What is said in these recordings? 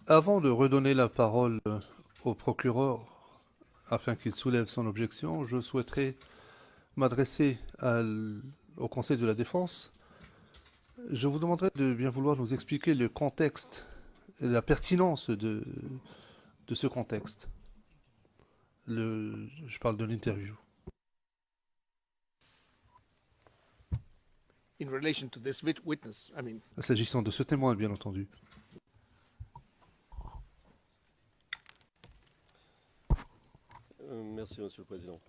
Avant de redonner la parole au procureur afin qu'il soulève son objection, je souhaiterais m'adresser au Conseil de la Défense. Je vous demanderai de bien vouloir nous expliquer le contexte, la pertinence de ce contexte. Je parle de l'interview. In relation to this witness, S'agissant de ce témoin, bien entendu. Merci, Monsieur le Président.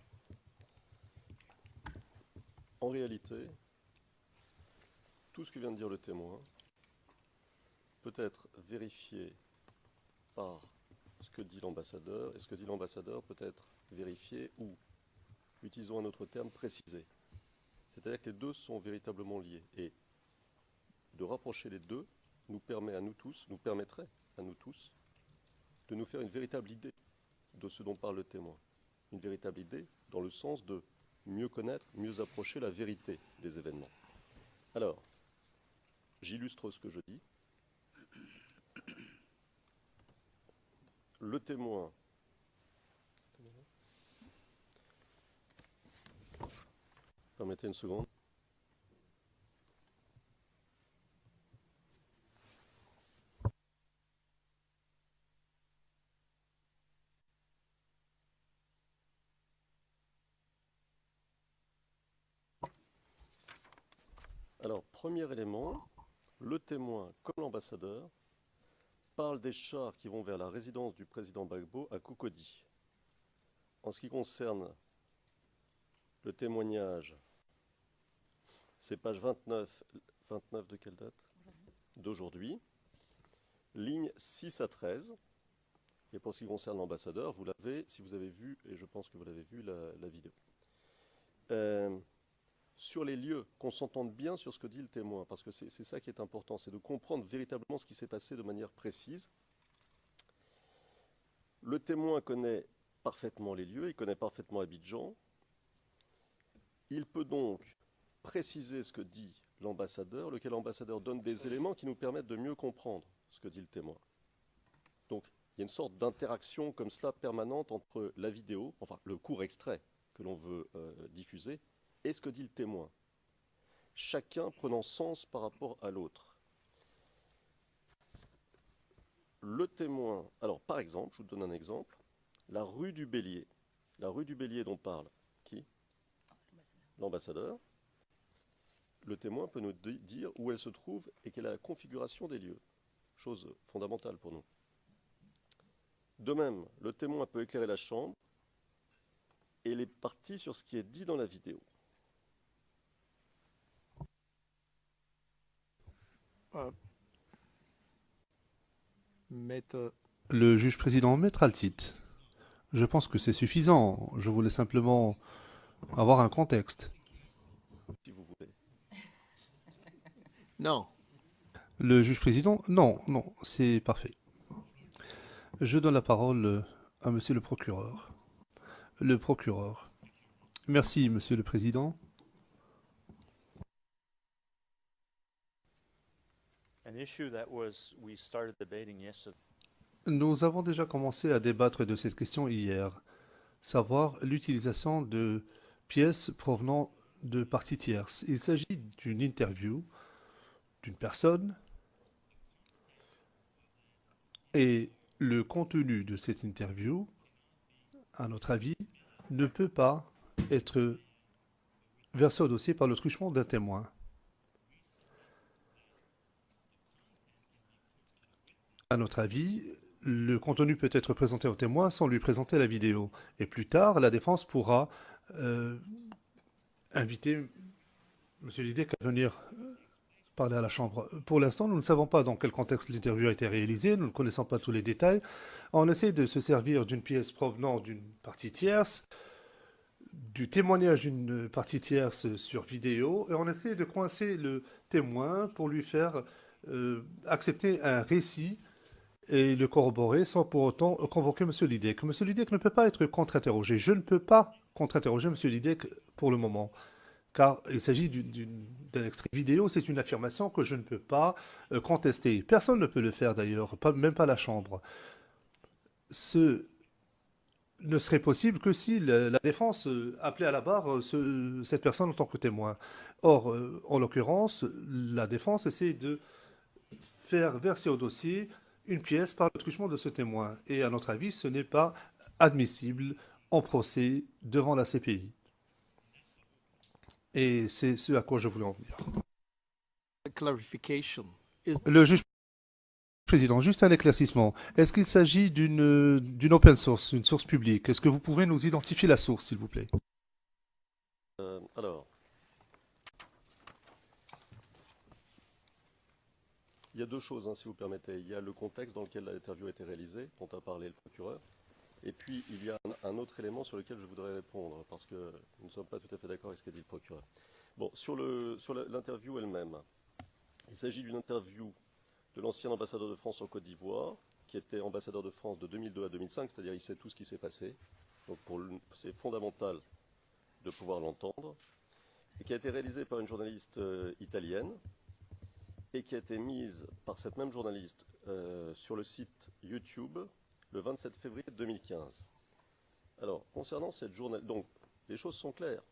En réalité, tout ce que vient de dire le témoin peut être vérifié par ce que dit l'ambassadeur, et ce que dit l'ambassadeur peut être vérifié ou, utilisons un autre terme, précisé. C'est-à-dire que les deux sont véritablement liés. Et de rapprocher les deux nous permettrait à nous tous de nous faire une véritable idée de ce dont parle le témoin. Une véritable idée dans le sens de mieux connaître, mieux approcher la vérité des événements. Alors, j'illustre ce que je dis. Le témoin permettez une seconde. Alors, premier élément, le témoin, comme l'ambassadeur, parle des chars qui vont vers la résidence du président Gbagbo à Cocody. En ce qui concerne le témoignage, c'est page 29 de quelle date? D'aujourd'hui, ligne 6 à 13. Et pour ce qui concerne l'ambassadeur, vous l'avez, si vous avez vu, et je pense que vous l'avez vu, la vidéo. Sur les lieux, qu'on s'entende bien sur ce que dit le témoin, parce que c'est ça qui est important, c'est de comprendre véritablement ce qui s'est passé de manière précise. Le témoin connaît parfaitement les lieux, il connaît parfaitement Abidjan. Il peut donc préciser ce que dit l'ambassadeur, lequel l'ambassadeur donne des éléments qui nous permettent de mieux comprendre ce que dit le témoin. Donc, il y a une sorte d'interaction comme cela permanente entre la vidéo, enfin le court extrait que l'on veut diffuser, et ce que dit le témoin. Chacun prenant sens par rapport à l'autre. Le témoin, alors par exemple, je vous donne un exemple, la rue du Bélier. La rue du Bélier dont parle qui? L'ambassadeur. Le témoin peut nous dire où elle se trouve et quelle est la configuration des lieux. Chose fondamentale pour nous. De même, le témoin peut éclairer la chambre et il est parti sur ce qui est dit dans la vidéo. Le juge président, maître Altit, je pense que c'est suffisant. Je voulais simplement avoir un contexte. Si vous voulez. Non. Le juge président, non, c'est parfait. Je donne la parole à monsieur le procureur. Le procureur. Merci, monsieur le président. Nous avons déjà commencé à débattre de cette question hier, savoir l'utilisation de pièces provenant de parties tierces. Il s'agit d'une interview d'une personne et le contenu de cette interview, à notre avis, ne peut pas être versé au dossier par le truchement d'un témoin. À notre avis, le contenu peut être présenté au témoin sans lui présenter la vidéo. Et plus tard, la défense pourra inviter M. Lidek à venir parler à la Chambre. Pour l'instant, nous ne savons pas dans quel contexte l'interview a été réalisée, nous ne connaissons pas tous les détails. On essaie de se servir d'une pièce provenant d'une partie tierce, du témoignage d'une partie tierce sur vidéo, et on essaie de coincer le témoin pour lui faire accepter un récit et le corroborer sans pour autant convoquer M. Lidek. M. Lidek ne peut pas être contre-interrogé. Je ne peux pas contre-interroger M. Lidek pour le moment. car il s'agit d'un extrait vidéo, c'est une affirmation que je ne peux pas contester. Personne ne peut le faire d'ailleurs, même pas la Chambre. Ce ne serait possible que si la défense appelait à la barre cette personne en tant que témoin. Or, en l'occurrence, la défense essaie de faire verser au dossier une pièce par le truchement de ce témoin. Et à notre avis, ce n'est pas admissible en procès devant la CPI. Et c'est ce à quoi je voulais en venir. Clarification. Le juge président, juste un éclaircissement. Est-ce qu'il s'agit d'une open source, une source publique? Est-ce que vous pouvez nous identifier la source, s'il vous plaît? Alors, il y a deux choses, si vous permettez. Il y a le contexte dans lequel l'interview a été réalisée, dont a parlé le procureur. Et puis, il y a un autre élément sur lequel je voudrais répondre, parce que nous ne sommes pas tout à fait d'accord avec ce qu'a dit le procureur. Bon, sur l'interview elle-même, il s'agit d'une interview de l'ancien ambassadeur de France en Côte d'Ivoire, qui était ambassadeur de France de 2002 à 2005, c'est-à-dire il sait tout ce qui s'est passé. Donc c'est fondamental de pouvoir l'entendre. Et qui a été réalisé par une journaliste italienne, et qui a été mise par cette même journaliste sur le site YouTube le 27 février 2015. Alors, concernant cette journaliste, donc les choses sont claires.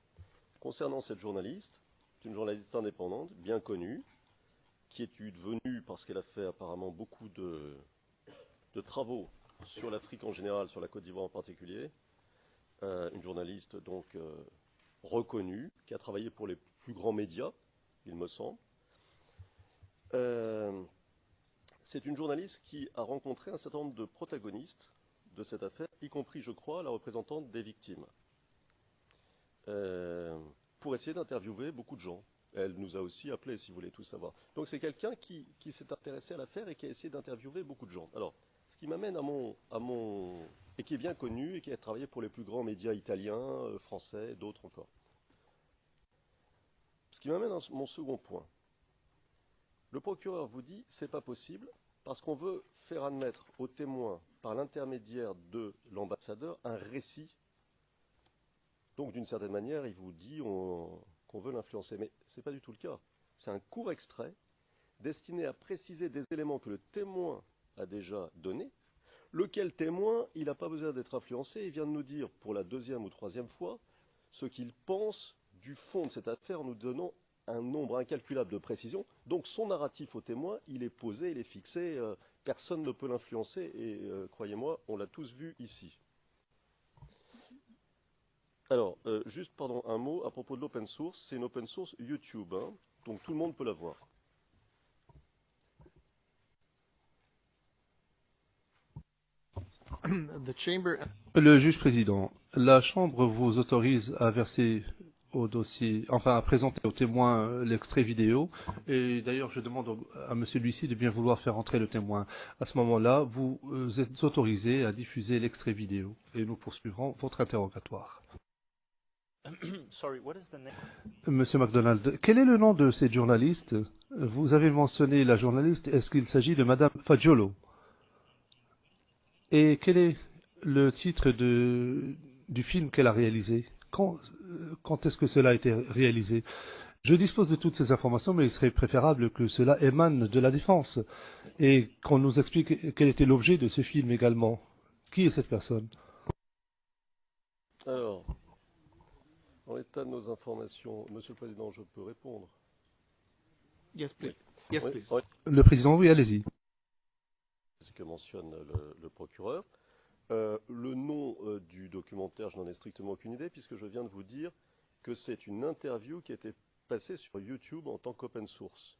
Concernant cette journaliste, c'est une journaliste indépendante, bien connue, qui est devenue, parce qu'elle a fait apparemment beaucoup de travaux sur l'Afrique en général, sur la Côte d'Ivoire en particulier, une journaliste donc reconnue, qui a travaillé pour les plus grands médias, il me semble. C'est une journaliste qui a rencontré un certain nombre de protagonistes de cette affaire, y compris, je crois, la représentante des victimes, pour essayer d'interviewer beaucoup de gens. Elle nous a aussi appelés, si vous voulez tout savoir. Donc c'est quelqu'un qui s'est intéressé à l'affaire et qui a essayé d'interviewer beaucoup de gens. Alors, ce qui m'amène et qui est bien connu et qui a travaillé pour les plus grands médias italiens, français, d'autres encore. Ce qui m'amène à mon second point. Le procureur vous dit c'est pas possible parce qu'on veut faire admettre aux témoins par l'intermédiaire de l'ambassadeur un récit. Donc d'une certaine manière, il vous dit qu'on veut l'influencer. Mais ce n'est pas du tout le cas. C'est un court extrait destiné à préciser des éléments que le témoin a déjà donnés, lequel témoin, il n'a pas besoin d'être influencé. Il vient de nous dire pour la deuxième ou troisième fois ce qu'il pense du fond de cette affaire en nous donnant un nombre incalculable de précisions. Donc son narratif au témoin, il est posé, il est fixé, personne ne peut l'influencer et croyez-moi, on l'a tous vu ici. Alors, juste pardon, un mot à propos de l'open source. C'est une open source YouTube, donc tout le monde peut la voir. Le juge président, la Chambre vous autorise à verser au dossier, enfin à présenter au témoin l'extrait vidéo. Et d'ailleurs, je demande à Monsieur Lucie de bien vouloir faire entrer le témoin. À ce moment-là, vous êtes autorisé à diffuser l'extrait vidéo et nous poursuivrons votre interrogatoire. Sorry, what is the name? Monsieur MacDonald, quel est le nom de cette journaliste? Vous avez mentionné la journaliste. Est-ce qu'il s'agit de Madame Fagiolo? Et quel est le titre du film qu'elle a réalisé? Quand est-ce que cela a été réalisé? Je dispose de toutes ces informations, mais il serait préférable que cela émane de la défense et qu'on nous explique quel était l'objet de ce film également. Qui est cette personne? Alors, en l'état de nos informations, Monsieur le Président, je peux répondre. Yes, please. Yes, Oui, please. oui. Le président, oui, allez-y. Ce que mentionne le procureur. Le nom du documentaire, je n'en ai strictement aucune idée, puisque je viens de vous dire que c'est une interview qui a été passée sur YouTube en tant qu'open source.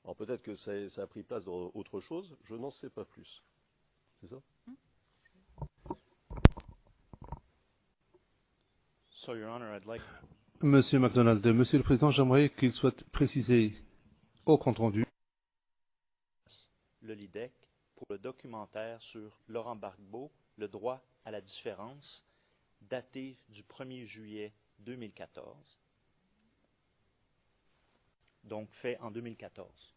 Alors peut-être que ça a pris place dans autre chose, je n'en sais pas plus. C'est ça? So, Your Honor, I'd like... Monsieur MacDonald, Monsieur le Président, j'aimerais qu'il soit précisé au compte-rendu le LIDEC pour le documentaire sur Laurent Gbagbo, le droit à la différence, daté du 1er juillet 2014, donc fait en 2014.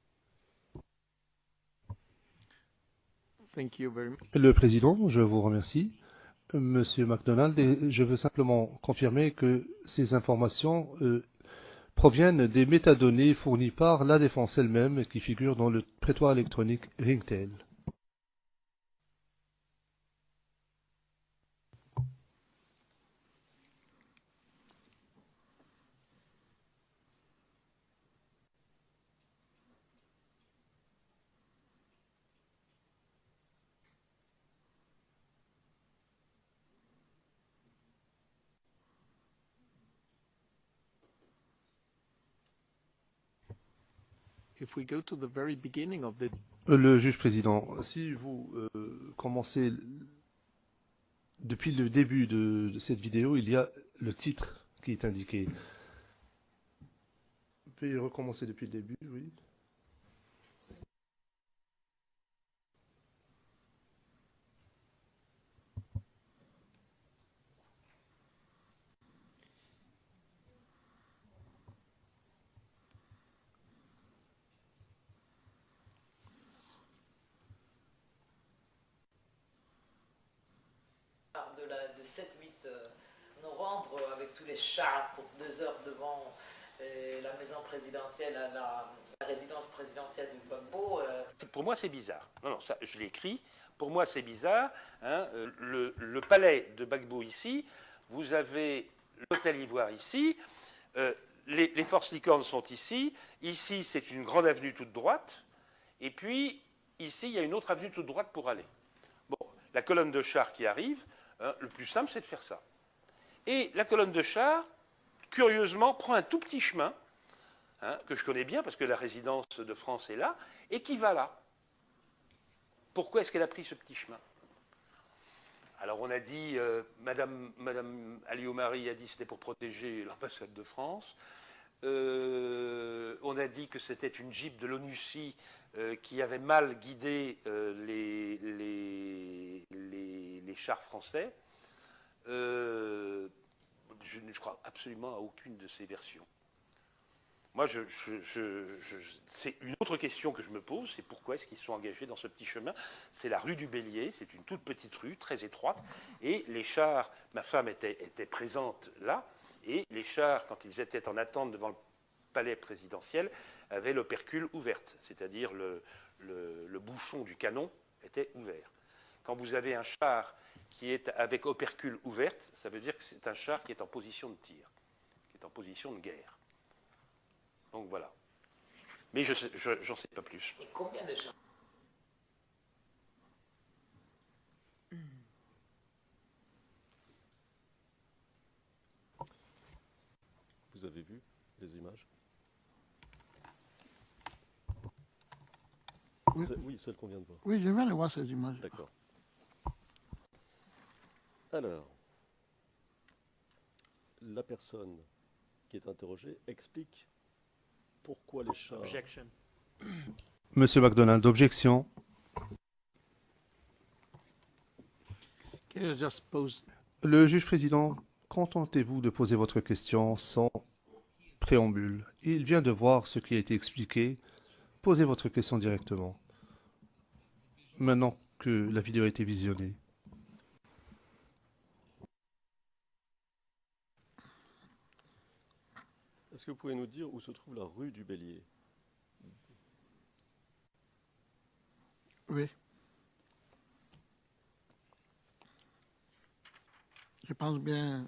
Thank you very much. le président. Je vous remercie. Monsieur MacDonald, et je veux simplement confirmer que ces informations proviennent des métadonnées fournies par la défense elle-même et qui figurent dans le prétoire électronique Ringtail. If we go to the very beginning of the Le juge président, si vous commencez depuis le début de cette vidéo, il y a le titre qui est indiqué. Vous pouvez recommencer depuis le début, oui. De 7-8 novembre avec tous les chars pour 2 heures devant la maison présidentielle, la résidence présidentielle du Gbagbo. Pour moi, c'est bizarre. Non, ça, je l'ai écrit. Pour moi, c'est bizarre. Hein. Le palais de Gbagbo ici, vous avez l'hôtel Ivoire ici, les forces licornes sont ici. Ici, c'est une grande avenue toute droite. Et puis, ici, il y a une autre avenue toute droite pour aller. Bon, la colonne de chars qui arrive, hein, le plus simple, c'est de faire ça. Et la colonne de chars, curieusement, prend un tout petit chemin, hein, que je connais bien parce que la résidence de France est là, et qui va là. Pourquoi est-ce qu'elle a pris ce petit chemin? Alors on a dit, Madame Ali-Omari a dit que c'était pour protéger l'ambassade de France. On a dit que c'était une Jeep de l'ONUCI qui avait mal guidé les chars français. Je ne crois absolument à aucune de ces versions. Moi, c'est une autre question que je me pose, c'est pourquoi est-ce qu'ils sont engagés dans ce petit chemin. C'est la rue du Bélier, c'est une toute petite rue, très étroite, et les chars, ma femme était présente là, et les chars, quand ils étaient en attente devant le palais présidentiel, avaient l'opercule ouverte, c'est-à-dire le bouchon du canon était ouvert. Quand vous avez un char qui est avec opercule ouverte, ça veut dire que c'est un char qui est en position de tir, qui est en position de guerre. Donc voilà. Mais j'en sais pas plus. Et combien de chars? Vous avez vu les images? Oui, oui, celle qu'on vient de voir. oui, je viens de voir ces images. D'accord. Alors, la personne qui est interrogée explique pourquoi les chars... Objection. Monsieur McDonald, objection. Can you just pose... Le juge président, contentez-vous de poser votre question sans préambule. Il vient de voir ce qui a été expliqué. Posez votre question directement. Maintenant que la vidéo a été visionnée. Est-ce que vous pouvez nous dire où se trouve la rue du Bélier? Oui. Je pense bien,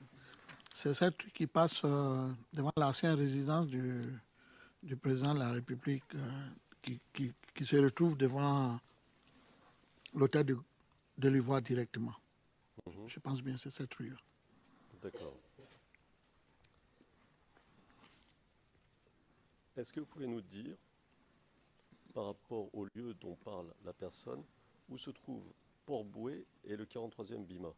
c'est cette rue qui passe devant l'ancienne résidence du président de la République qui se retrouve devant l'hôtel de l'Ivoire directement. Je pense bien, c'est cette rue. D'accord. Est-ce que vous pouvez nous dire, par rapport au lieu dont parle la personne, où se trouve Port-Bouët et le 43e Bima?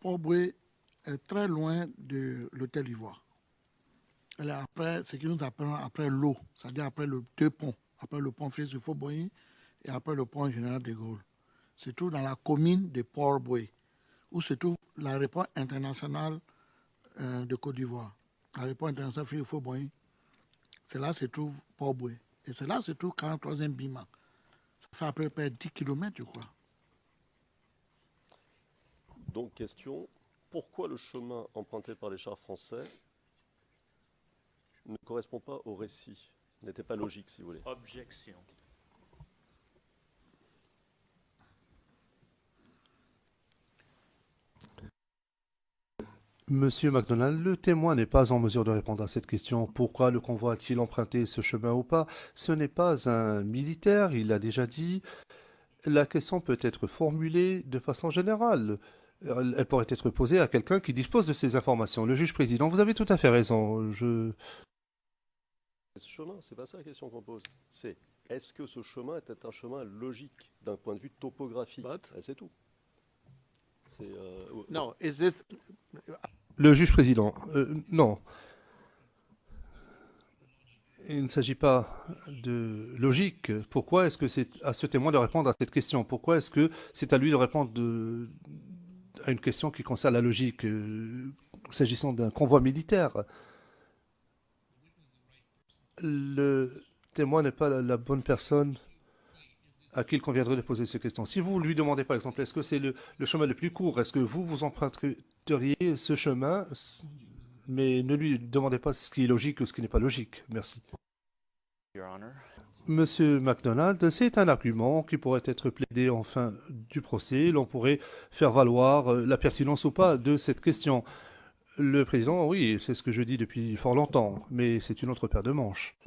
Port-Bouët est très loin de l'hôtel Ivoire. Elle est après, ce qui nous appelle après l'eau, c'est-à-dire après le deux ponts, après le pont Fils de Faubourg et après le pont Général de Gaulle. Se trouve dans la commune de Port-Bouët, où se trouve l'aéroport international de Côte d'Ivoire. L'aéroport international Fils de Faubourg, c'est là se trouve Port-Bouët. Et c'est là se trouve 43e Bima. fait à peu près 10 km, je crois. Donc, question, pourquoi le chemin emprunté par les chars français ne correspond pas au récit, n'était pas logique, si vous voulez? Objection. Monsieur MacDonald, le témoin n'est pas en mesure de répondre à cette question. Pourquoi le convoi a-t-il emprunté ce chemin ou pas? Ce n'est pas un militaire, il l'a déjà dit. La question peut être formulée de façon générale. Elle pourrait être posée à quelqu'un qui dispose de ces informations. Le juge président, vous avez tout à fait raison. Ce chemin, c'est pas ça la question qu'on pose. C'est est-ce que ce chemin était un chemin logique d'un point de vue topographique? C'est tout. No, is it Le juge président, non. Il ne s'agit pas de logique. Pourquoi est-ce que c'est à ce témoin de répondre à cette question? Pourquoi est-ce que c'est à lui de répondre à une question qui concerne la logique s'agissant d'un convoi militaire? Le témoin n'est pas la bonne personne à qui il conviendrait de poser ces questions. Si vous lui demandez par exemple, est-ce que c'est le chemin le plus court, est-ce que vous emprunteriez ce chemin, mais ne lui demandez pas ce qui est logique ou ce qui n'est pas logique. Merci. Your Honor. Monsieur MacDonald, c'est un argument qui pourrait être plaidé en fin du procès. L'on pourrait faire valoir la pertinence ou pas de cette question. Le président, oui, c'est ce que je dis depuis fort longtemps, mais c'est une autre paire de manches.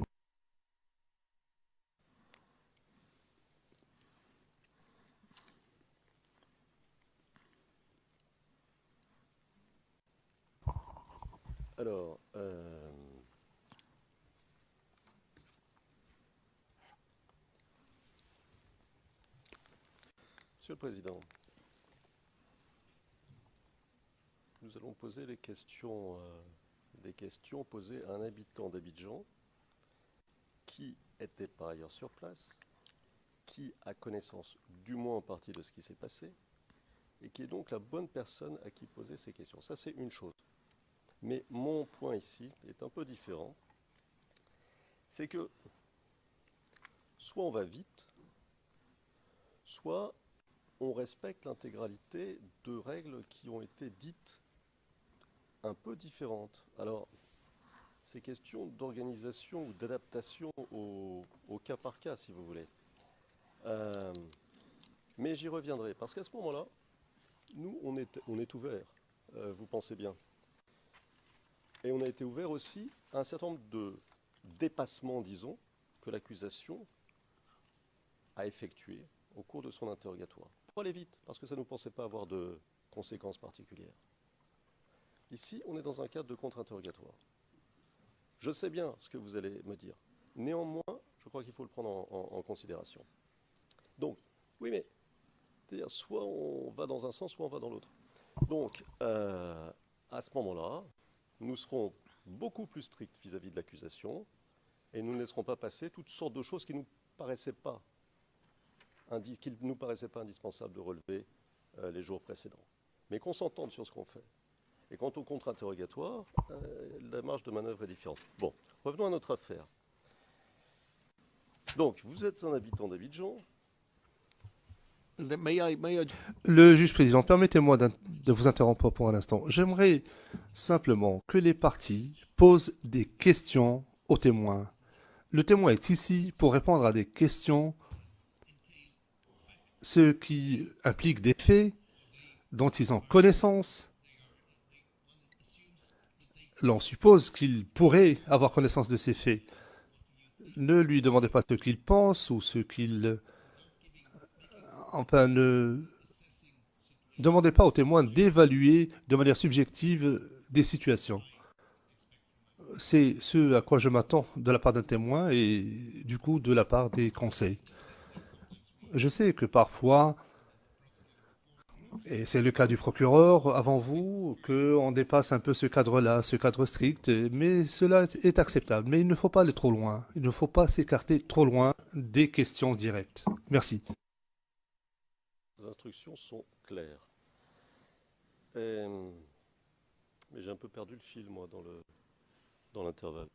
Alors, Monsieur le Président, nous allons poser des questions posées à un habitant d'Abidjan qui était par ailleurs sur place, qui a connaissance du moins en partie de ce qui s'est passé, et qui est donc la bonne personne à qui poser ces questions. Ça, c'est une chose. Mais mon point ici est un peu différent. C'est que soit on va vite, soit on respecte l'intégralité de règles qui ont été dites un peu différentes. Alors, c'est question d'organisation ou d'adaptation au cas par cas, si vous voulez. Mais j'y reviendrai, parce qu'à ce moment-là, nous, on est ouvert, vous pensez bien. Et on a été ouvert aussi à un certain nombre de dépassements, disons, que l'accusation a effectués au cours de son interrogatoire. Pour aller vite, parce que ça ne nous pensait pas avoir de conséquences particulières. Ici, on est dans un cadre de contre-interrogatoire. Je sais bien ce que vous allez me dire. Néanmoins, je crois qu'il faut le prendre en considération. Donc, oui, mais c'est-à-dire, soit on va dans un sens, soit on va dans l'autre. Donc, à ce moment-là, nous serons beaucoup plus stricts vis-à-vis de l'accusation et nous ne laisserons pas passer toutes sortes de choses qui ne nous paraissaient pas indispensables de relever les jours précédents. Mais qu'on s'entende sur ce qu'on fait. Et quant au contre-interrogatoire, la marge de manœuvre est différente. Bon, revenons à notre affaire. Donc, vous êtes un habitant d'Abidjan. may I Le juge président, permettez-moi de vous interrompre pour un instant. J'aimerais simplement que les parties posent des questions aux témoins. Le témoin est ici pour répondre à des questions, ce qui implique des faits dont ils ont connaissance. L'on suppose qu'il pourrait avoir connaissance de ces faits. Ne lui demandez pas ce qu'il pense ou ce qu'il... Enfin, ne demandez pas aux témoins d'évaluer de manière subjective des situations. C'est ce à quoi je m'attends de la part d'un témoin et du coup de la part des conseils. Je sais que parfois, et c'est le cas du procureur avant vous, qu'on dépasse un peu ce cadre-là, ce cadre strict, mais cela est acceptable. Mais il ne faut pas aller trop loin. Il ne faut pas s'écarter trop loin des questions directes. Merci. Les instructions sont claires. Mais j'ai un peu perdu le fil, moi, dans l'intervalle.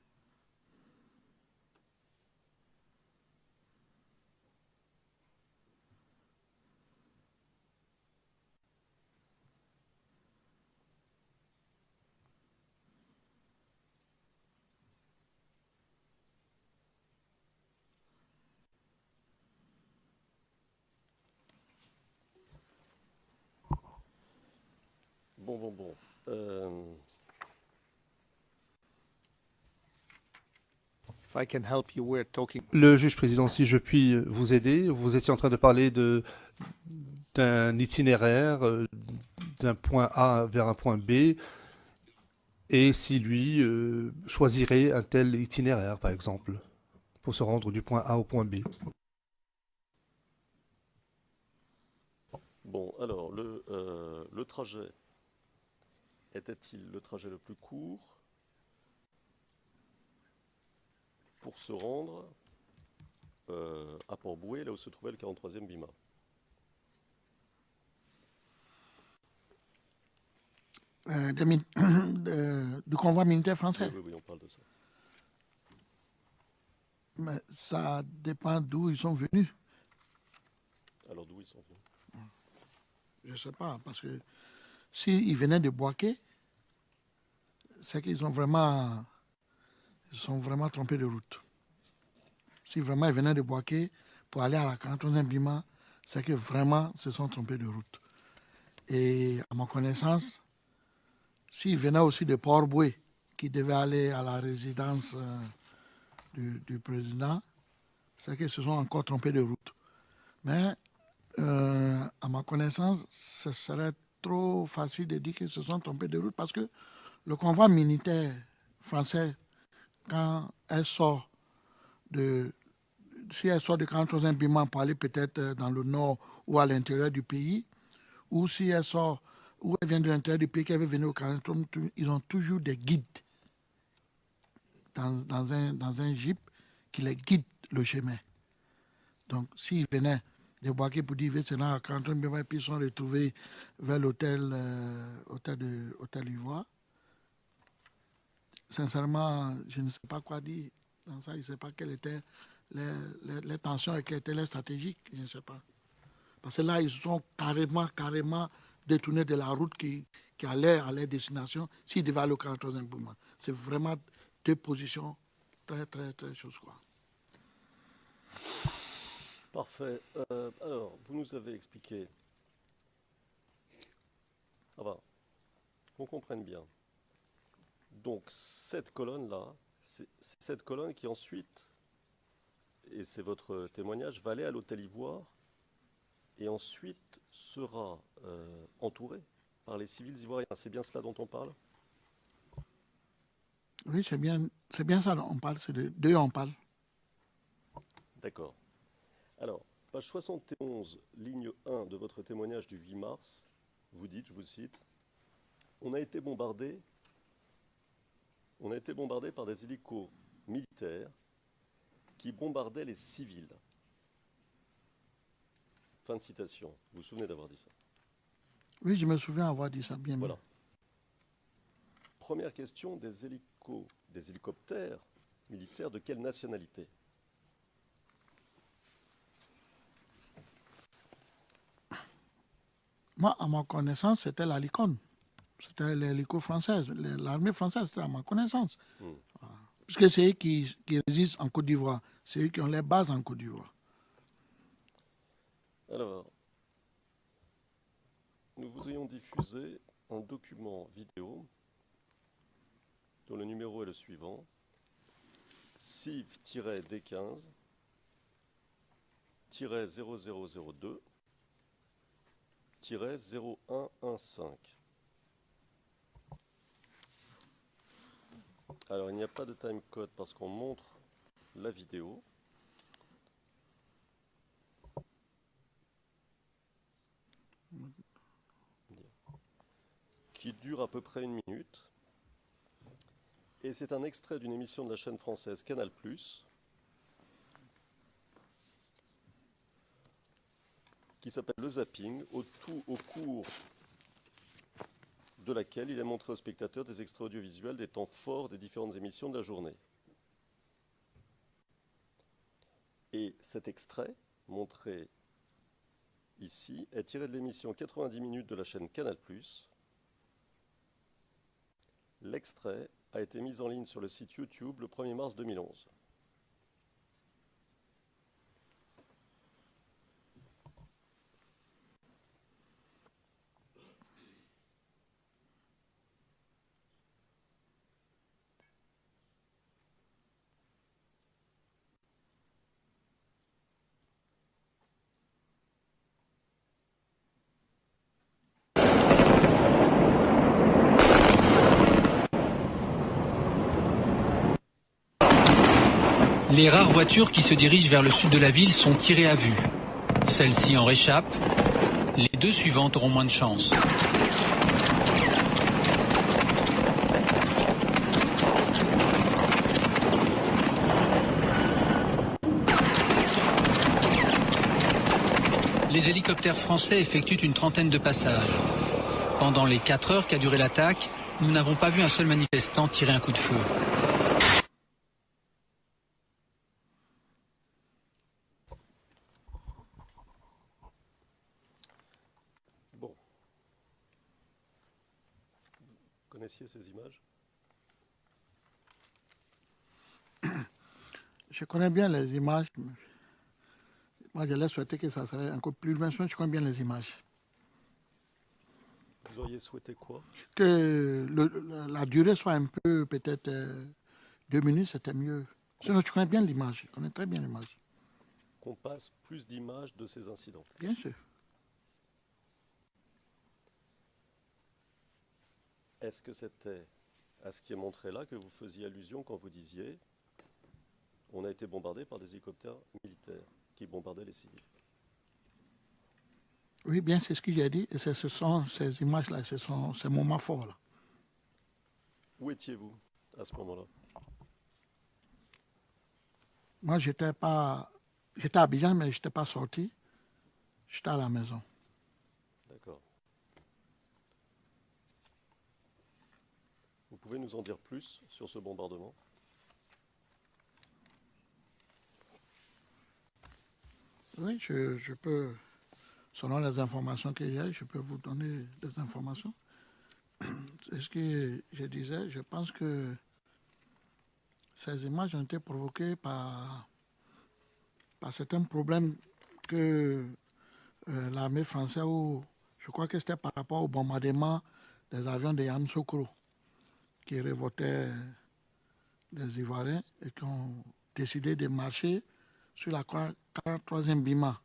Bon. If I can help you, we're talking. Le juge président, si je puis vous aider, vous étiez en train de parler d'un itinéraire d'un point A vers un point B, et si lui choisirait un tel itinéraire, par exemple, pour se rendre du point A au point B. Bon, alors, le trajet était-il le trajet le plus court pour se rendre à Port-Bouët, là où se trouvait le 43e BIMA? Du convoi militaire français. Oui, on parle de ça. Mais ça dépend d'où ils sont venus. Alors, d'où ils sont venus? Je ne sais pas, parce que s'ils venaient de Boaké, c'est qu'ils sont vraiment trompés de route. Si vraiment ils venaient de Boaké pour aller à la 43e BIMA, c'est que vraiment se sont trompés de route. Et à ma connaissance, s'ils venaient aussi de Port-Bouët, qui devaient aller à la résidence du président, c'est qu'ils se sont encore trompés de route. Mais à ma connaissance, ce serait trop facile de dire qu'ils se sont trompés de route parce que le convoi militaire français, quand elle sort si elle sort du 43e BIMA pour aller peut-être dans le nord ou à l'intérieur du pays, ou si elle sort, ou elle vient de l'intérieur du pays, qu'elle veut venir au 43e, ils ont toujours des guides dans un jeep qui les guide le chemin. Donc, s'ils venaient de Boaké pour dire c'est là à 43e BIMA, et puis ils sont retrouvés vers l'hôtel Ivoire, sincèrement, je ne sais pas quoi dire dans ça. Je ne sais pas quelles étaient les tensions et quelles étaient les stratégies. Je ne sais pas. Parce que là, ils sont carrément détournés de la route qui allait à leur destination s'ils devaient aller au 43e BIMA. C'est vraiment deux positions très choses, quoi. Parfait. Alors, vous nous avez expliqué. Qu'on comprenne bien. Donc, cette colonne-là, c'est cette colonne qui ensuite, et c'est votre témoignage, va aller à l'hôtel Ivoire et ensuite sera entourée par les civils ivoiriens. C'est bien cela dont on parle? Oui, c'est bien ça dont on parle. C'est d'eux on parle. D'accord. Alors, page 71, ligne 1 de votre témoignage du 8 mars, vous dites, je vous cite, on a été bombardé par des hélicos militaires qui bombardaient les civils. Fin de citation. Vous vous souvenez d'avoir dit ça? Oui, je me souviens avoir dit ça bien. Voilà. Première question, des hélicoptères militaires de quelle nationalité? Moi, à ma connaissance, c'était la Licon. C'était l'hélico française. L'armée française, c'était à ma connaissance. Voilà. Puisque c'est eux qui résistent en Côte d'Ivoire. C'est eux qui ont les bases en Côte d'Ivoire. Alors, nous vous ayons diffusé un document vidéo dont le numéro est le suivant. CIV-DIV-0002-0115. Alors, il n'y a pas de timecode parce qu'on montre la vidéo. Qui dure à peu près 1 minute. Et c'est un extrait d'une émission de la chaîne française Canal+, qui s'appelle Le Zapping, au cours de laquelle il est montré aux spectateurs des extraits audiovisuels des temps forts des différentes émissions de la journée. Et cet extrait, montré ici, est tiré de l'émission 90 minutes de la chaîne Canal+. L'extrait a été mis en ligne sur le site YouTube le 1er mars 2011. Les rares voitures qui se dirigent vers le sud de la ville sont tirées à vue. Celle-ci en réchappe. Les deux suivantes auront moins de chance. Les hélicoptères français effectuent une trentaine de passages. Pendant les 4 heures qu'a duré l'attaque, nous n'avons pas vu un seul manifestant tirer un coup de feu. Bon. Vous connaissiez ces images? Je connais bien les images. Moi, j'allais souhaiter que ça serait encore plus loin. Je connais bien les images. Vous auriez souhaité quoi? Que la durée soit un peu, peut-être 2 minutes, c'était mieux. Sinon, tu connais bien l'image. Je connais très bien l'image. Qu'on passe plus d'images de ces incidents. Bien sûr. Est-ce que c'était à ce qui est montré là que vous faisiez allusion quand vous disiez on a été bombardé par des hélicoptères militaires qui bombardaient les civils? Oui, bien, c'est ce que j'ai dit. Et ce sont ces images-là, ce sont ces moments forts-là. Où étiez-vous à ce moment-là? Moi, j'étais à Abidjan, mais je n'étais pas sorti. J'étais à la maison. D'accord. Vous pouvez nous en dire plus sur ce bombardement? Oui, je peux, selon les informations que j'ai, je peux vous donner des informations. C'est ce que je disais. Je pense que ces images ont été provoquées par certains problèmes que l'armée française, ou je crois que c'était par rapport au bombardement des avions de Yamoussoukro qui révoltaient les Ivoiriens et qui ont décidé de marcher sur la 43e Bima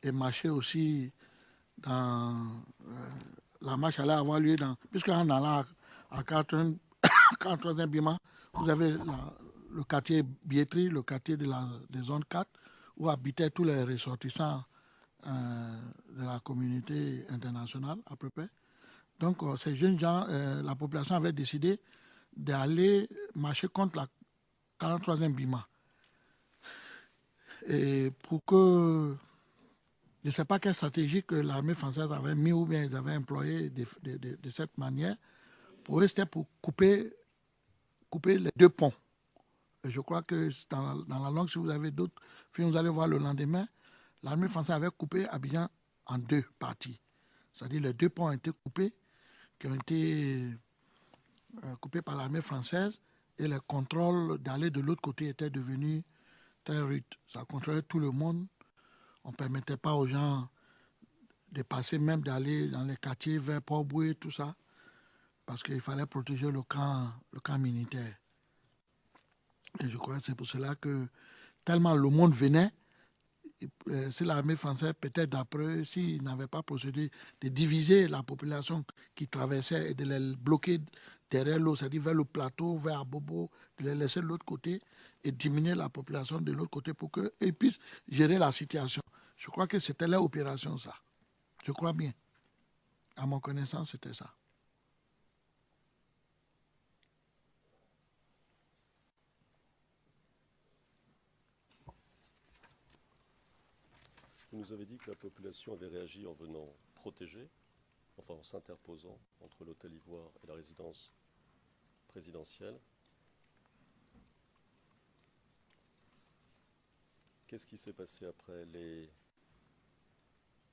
et marcher aussi dans... la marche allait avoir lieu dans... Puisqu'en allant à 43e Bima, vous avez le quartier Biétri, le quartier de zone 4, où habitaient tous les ressortissants de la communauté internationale, à peu près. Donc, ces jeunes gens, la population avait décidé d'aller marcher contre la 43e Bima. Et pour que... Je ne sais pas quelle stratégie que l'armée française avait mis ou bien ils avaient employé de cette manière. Pour eux, c'était pour couper les deux ponts. Et je crois que dans la langue, si vous avez d'autres films, vous allez voir le lendemain, l'armée française avait coupé Abidjan en 2 parties. C'est-à-dire les 2 ponts ont été coupés, qui ont été coupés par l'armée française, et le contrôle d'aller de l'autre côté était devenu très rude. Ça contrôlait tout le monde. On ne permettait pas aux gens de passer, même d'aller dans les quartiers vers Port-Boué, tout ça, parce qu'il fallait protéger le camp militaire. Et je crois que c'est pour cela que tellement le monde venait, si l'armée française, peut-être d'après, s'ils n'avaient pas procédé de diviser la population qui traversait et de les bloquer derrière l'eau, c'est-à-dire vers le plateau, vers Abobo, de les laisser de l'autre côté et diminuer la population de l'autre côté pour qu'ils puissent gérer la situation. Je crois que c'était leur opération, ça. Je crois bien. À mon connaissance, c'était ça. Vous nous avez dit que la population avait réagi en venant protéger, enfin en s'interposant entre l'hôtel Ivoire et la résidence présidentielle. Qu'est-ce qui s'est passé après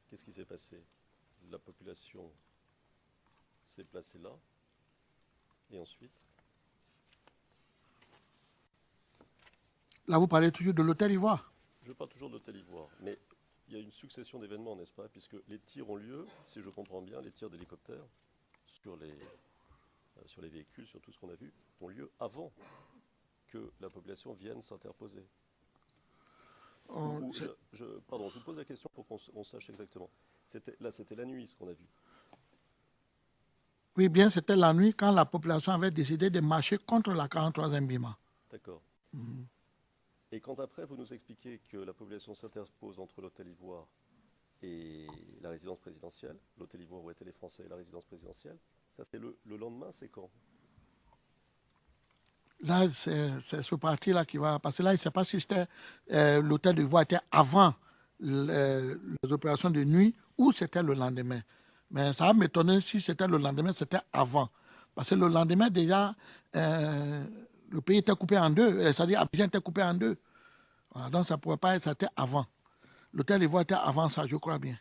Qu'est-ce qui s'est passé? La population s'est placée là, et ensuite? Là, vous parlez toujours de l'hôtel Ivoire? Je parle toujours de l'hôtel Ivoire, mais il y a une succession d'événements, n'est-ce pas? Puisque les tirs ont lieu, si je comprends bien, les tirs d'hélicoptères sur les véhicules, sur tout ce qu'on a vu, ont lieu avant que la population vienne s'interposer. Pardon, je vous pose la question pour qu'on sache exactement. C'était la nuit ce qu'on a vu. Oui, bien, c'était la nuit quand la population avait décidé de marcher contre la 43e Bima. D'accord. Et quand après, vous nous expliquez que la population s'interpose entre l'hôtel Ivoire et la résidence présidentielle, l'hôtel Ivoire où étaient les Français et la résidence présidentielle, ça c'est le lendemain, c'est quand? Là, c'est ce parti-là qui va... Parce que là, il ne sait pas si c'était l'hôtel d'Ivoire était avant les opérations de nuit ou c'était le lendemain. Mais ça va m'étonner si c'était le lendemain, c'était avant. Parce que le lendemain, déjà, le pays était coupé en deux. C'est-à-dire Abidjan était coupé en deux. Voilà, donc ça ne pouvait pas être, c'était avant. L'hôtel d'Ivoire était avant ça, je crois bien.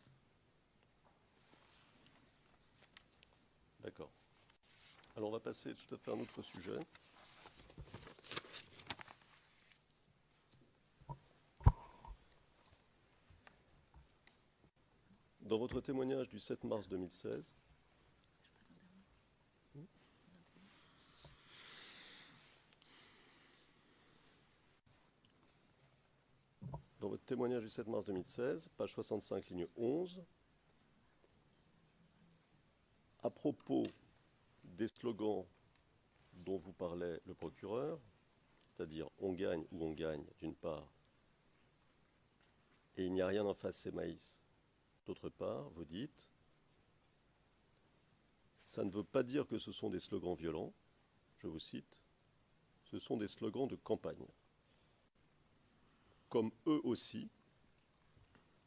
D'accord. Alors on va passer tout à fait à un autre sujet. Dans votre témoignage du 7 mars 2016, dans votre témoignage du 7 mars 2016, page 65, ligne 11, à propos des slogans dont vous parlait le procureur, c'est-à-dire « on gagne ou on gagne » d'une part, et « il n'y a rien en face, c'est maïs » d'autre part, vous dites « ça ne veut pas dire que ce sont des slogans violents », je vous cite, « ce sont des slogans de campagne ». Comme eux aussi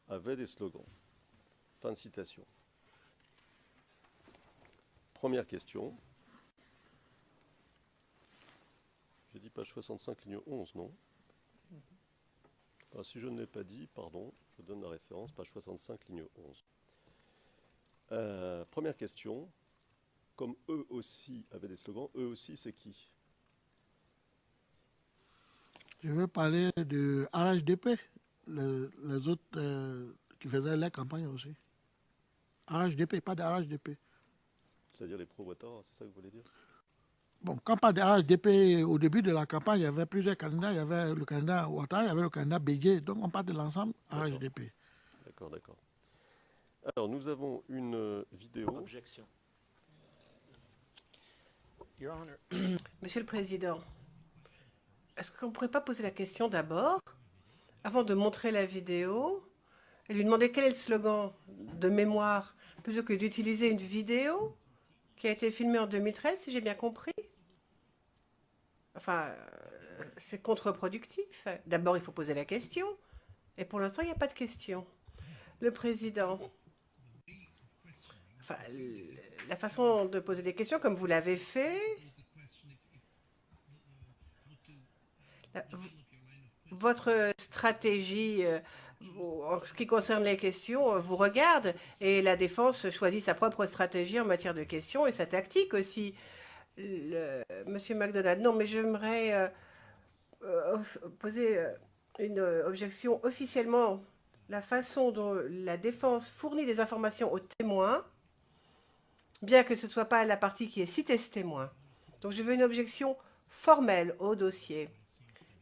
avaient des slogans. Fin de citation. Première question. J'ai dit page 65, ligne 11, non? Alors, si je ne l'ai pas dit, pardon, je donne la référence, page 65, ligne 11. Première question. Comme eux aussi avaient des slogans, eux aussi, c'est qui? Je veux parler de RHDP, les autres qui faisaient la campagne aussi. RHDP, pas de RHDP. C'est-à-dire les pro-Ouattara, c'est ça que vous voulez dire? Bon, quand on parle de RHDP, au début de la campagne, il y avait plusieurs candidats. Il y avait le candidat Ouattara, il y avait le candidat Bédié. Donc on parle de l'ensemble RHDP. D'accord, d'accord. Alors, nous avons une vidéo. Objection. Your Honor. Monsieur le Président, est-ce qu'on ne pourrait pas poser la question d'abord, avant de montrer la vidéo, et lui demander quel est le slogan de mémoire, plutôt que d'utiliser une vidéo qui a été filmée en 2013, si j'ai bien compris? Enfin, c'est contre-productif. D'abord, il faut poser la question. Et pour l'instant, il n'y a pas de question. Le Président, enfin, la façon de poser des questions, comme vous l'avez fait, votre stratégie en ce qui concerne les questions vous regarde, et la défense choisit sa propre stratégie en matière de questions et sa tactique aussi. Monsieur McDonald, non, mais j'aimerais poser une objection officiellement. La façon dont la défense fournit des informations aux témoins, bien que ce ne soit pas la partie qui est citée ce témoin. Donc je veux une objection formelle au dossier.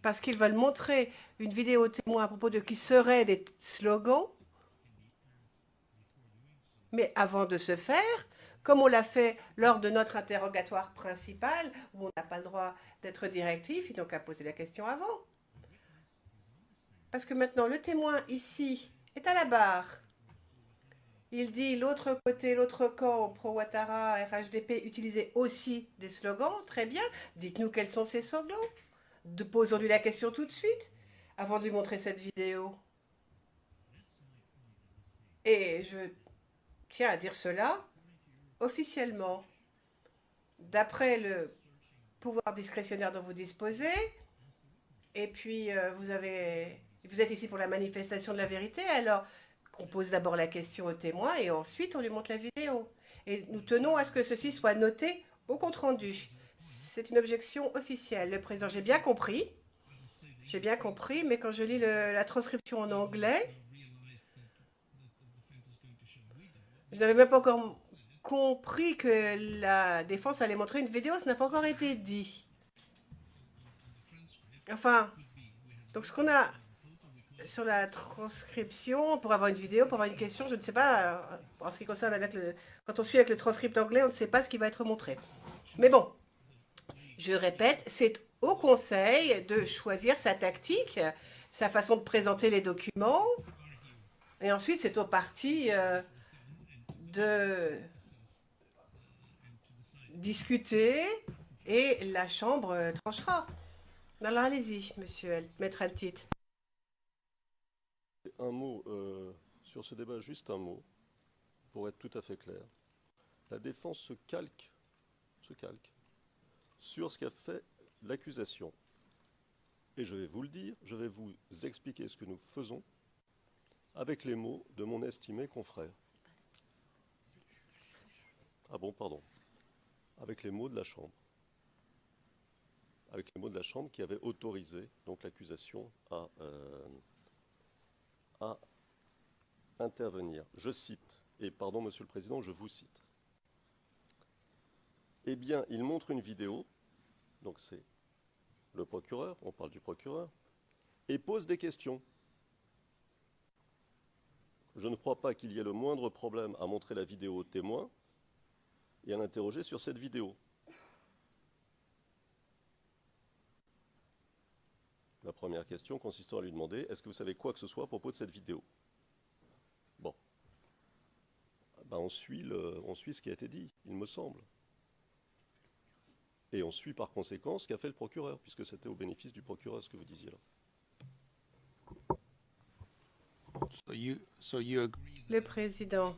Parce qu'ils veulent montrer une vidéo témoin à propos de qui seraient des slogans. Mais avant de se faire, comme on l'a fait lors de notre interrogatoire principal, où on n'a pas le droit d'être directif, ils n'ont qu'à poser la question avant. Parce que maintenant, le témoin ici est à la barre. Il dit l'autre côté, l'autre camp, pro-Ouattara, RHDP, utilisait aussi des slogans. Très bien. Dites-nous quels sont ces slogans. Posons-lui la question tout de suite, avant de lui montrer cette vidéo. Et je tiens à dire cela officiellement. D'après le pouvoir discrétionnaire dont vous disposez, et puis vous êtes ici pour la manifestation de la vérité, alors qu'on pose d'abord la question au témoin et ensuite on lui montre la vidéo. Et nous tenons à ce que ceci soit noté au compte-rendu. C'est une objection officielle. Le Président, j'ai bien compris, mais quand je lis la transcription en anglais, je n'avais même pas encore compris que la défense allait montrer une vidéo, ça n'a pas encore été dit. Enfin, donc ce qu'on a sur la transcription, pour avoir une vidéo, pour avoir une question, je ne sais pas, en ce qui concerne quand on suit avec le transcript anglais, on ne sait pas ce qui va être montré. Mais bon, je répète, c'est au Conseil de choisir sa tactique, sa façon de présenter les documents. Et ensuite, c'est au parti de discuter et la Chambre tranchera. Alors allez-y, monsieur Maître Altit. Un mot sur ce débat, juste un mot, pour être tout à fait clair. La défense se calque sur ce qu'a fait l'accusation. Et je vais vous le dire, je vais vous expliquer ce que nous faisons avec les mots de mon estimé confrère. Ah bon, pardon. Avec les mots de la Chambre. Avec les mots de la Chambre qui avait autorisé donc l'accusation à intervenir. Je cite, et pardon Monsieur le Président, je vous cite. Eh bien, il montre une vidéo, donc c'est le procureur, on parle du procureur, et pose des questions. Je ne crois pas qu'il y ait le moindre problème à montrer la vidéo au témoin et à l'interroger sur cette vidéo. La première question consistant à lui demander « Est-ce que vous savez quoi que ce soit à propos de cette vidéo ?» Bon. Ben, on suit ce qui a été dit, il me semble. Et on suit par conséquent ce qu'a fait le procureur, puisque c'était au bénéfice du procureur ce que vous disiez là. Le Président.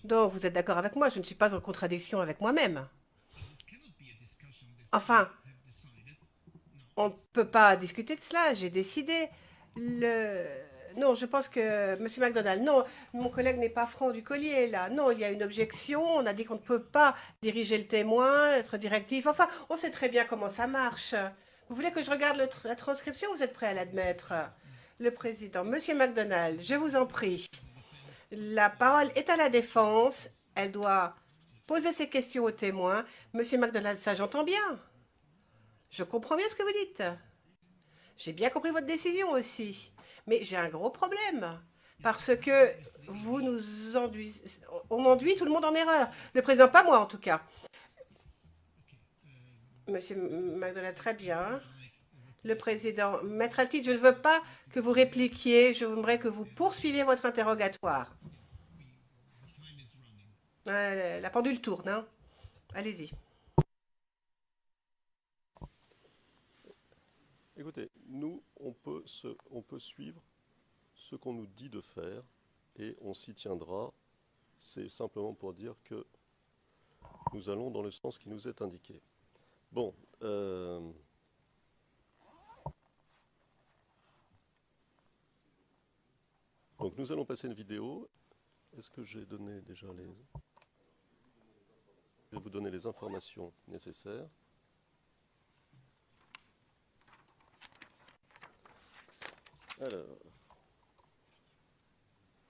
Donc, vous êtes d'accord avec moi, je ne suis pas en contradiction avec moi-même. Enfin, on ne peut pas discuter de cela, j'ai décidé. Non, je pense que, Monsieur McDonald, non, mon collègue n'est pas franc du collier, là. Non, il y a une objection, on a dit qu'on ne peut pas diriger le témoin, être directif. Enfin, on sait très bien comment ça marche. Vous voulez que je regarde la transcription ou vous êtes prêt à l'admettre? Le Président. Monsieur McDonald, je vous en prie. La parole est à la défense. Elle doit poser ses questions au témoin. Monsieur McDonald, ça j'entends bien. Je comprends bien ce que vous dites. J'ai bien compris votre décision aussi. Mais j'ai un gros problème. Parce que vous nous enduisez... On enduit tout le monde en erreur. Le président, pas moi en tout cas. Monsieur McDonald, très bien. Le président, Maître Altit, je ne veux pas que vous répliquiez. Je voudrais que vous poursuiviez votre interrogatoire. La pendule tourne, hein. Allez-y. Écoutez, nous, on peut suivre ce qu'on nous dit de faire et on s'y tiendra. C'est simplement pour dire que nous allons dans le sens qui nous est indiqué. Bon. Donc nous allons passer une vidéo. Est-ce que j'ai donné déjà les... Je vais vous donner les informations nécessaires. Alors,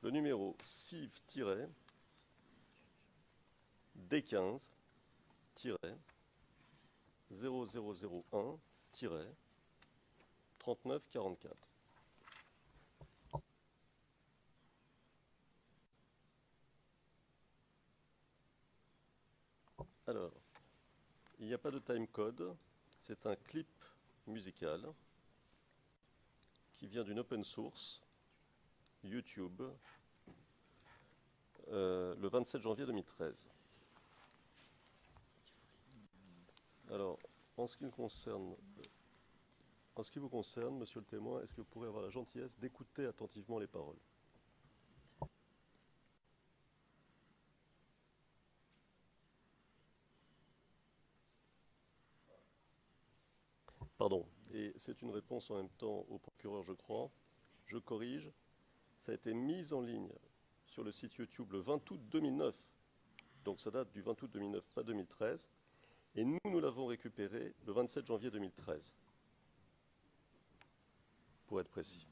le numéro CIV-D15-0001-3944. Alors, il n'y a pas de timecode, c'est un clip musical qui vient d'une open source, YouTube, le 27 janvier 2013. Alors, en ce qui vous concerne, monsieur le témoin, est-ce que vous pourrez avoir la gentillesse d'écouter attentivement les paroles? Pardon, et c'est une réponse en même temps au procureur, je crois. Je corrige, ça a été mis en ligne sur le site YouTube le 20 août 2009. Donc ça date du 20 août 2009, pas 2013. Et nous l'avons récupéré le 27 janvier 2013, pour être précis.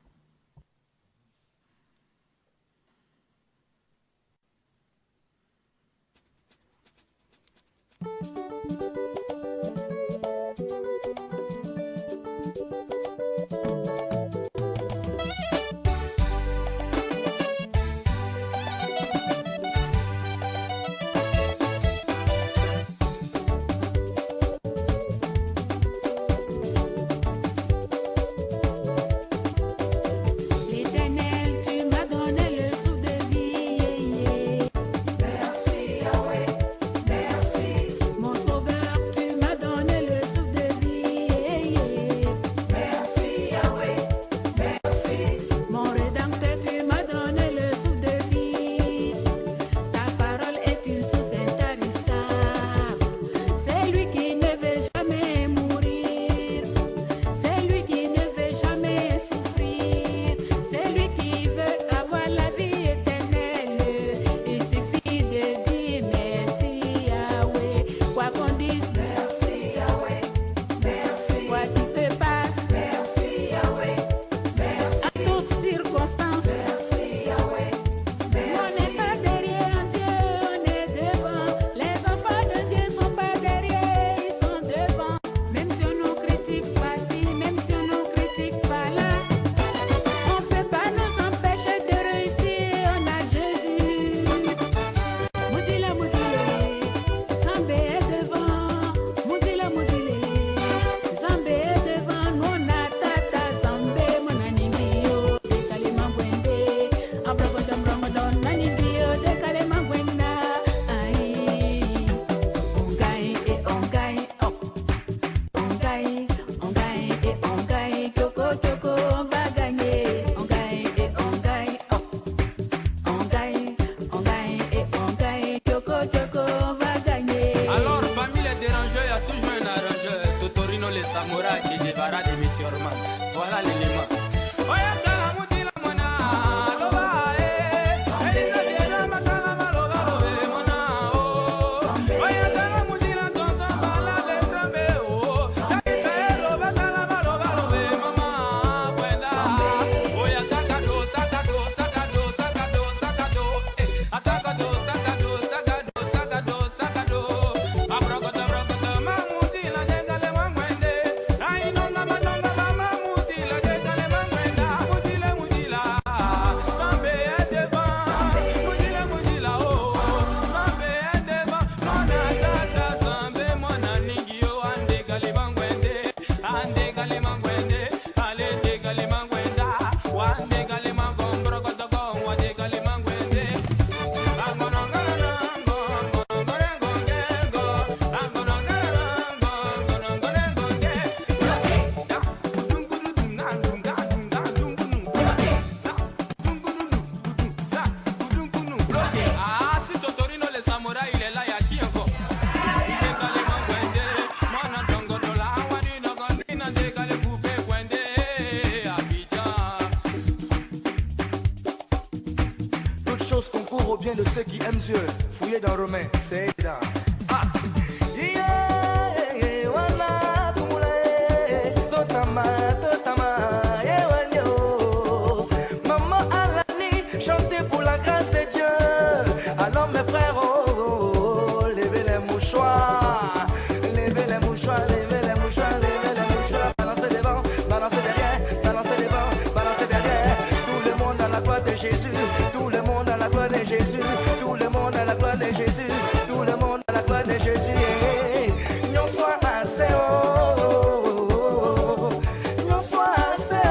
les samouraïs qui débarrassent des météormans. Voilà l'élément. Chose concourt au bien de ceux qui aiment Dieu. Fouillez dans Romains, c'est évident. Ah. Yeah, voilà, totama, yeah, maman Alani, chantez pour la grâce de Dieu. Alors mes frères, levez les mouchoirs, levez les mouchoirs, levez les mouchoirs, levez les mouchoirs, balancez devant, balancez derrière, balancez devant, balancez derrière. Tout le monde à la gloire de Jésus. Tout le monde à la gloire de Jésus, tout le monde à la gloire de Jésus, tout le monde à la gloire de Jésus. Nous soit assez haut, nous soit assez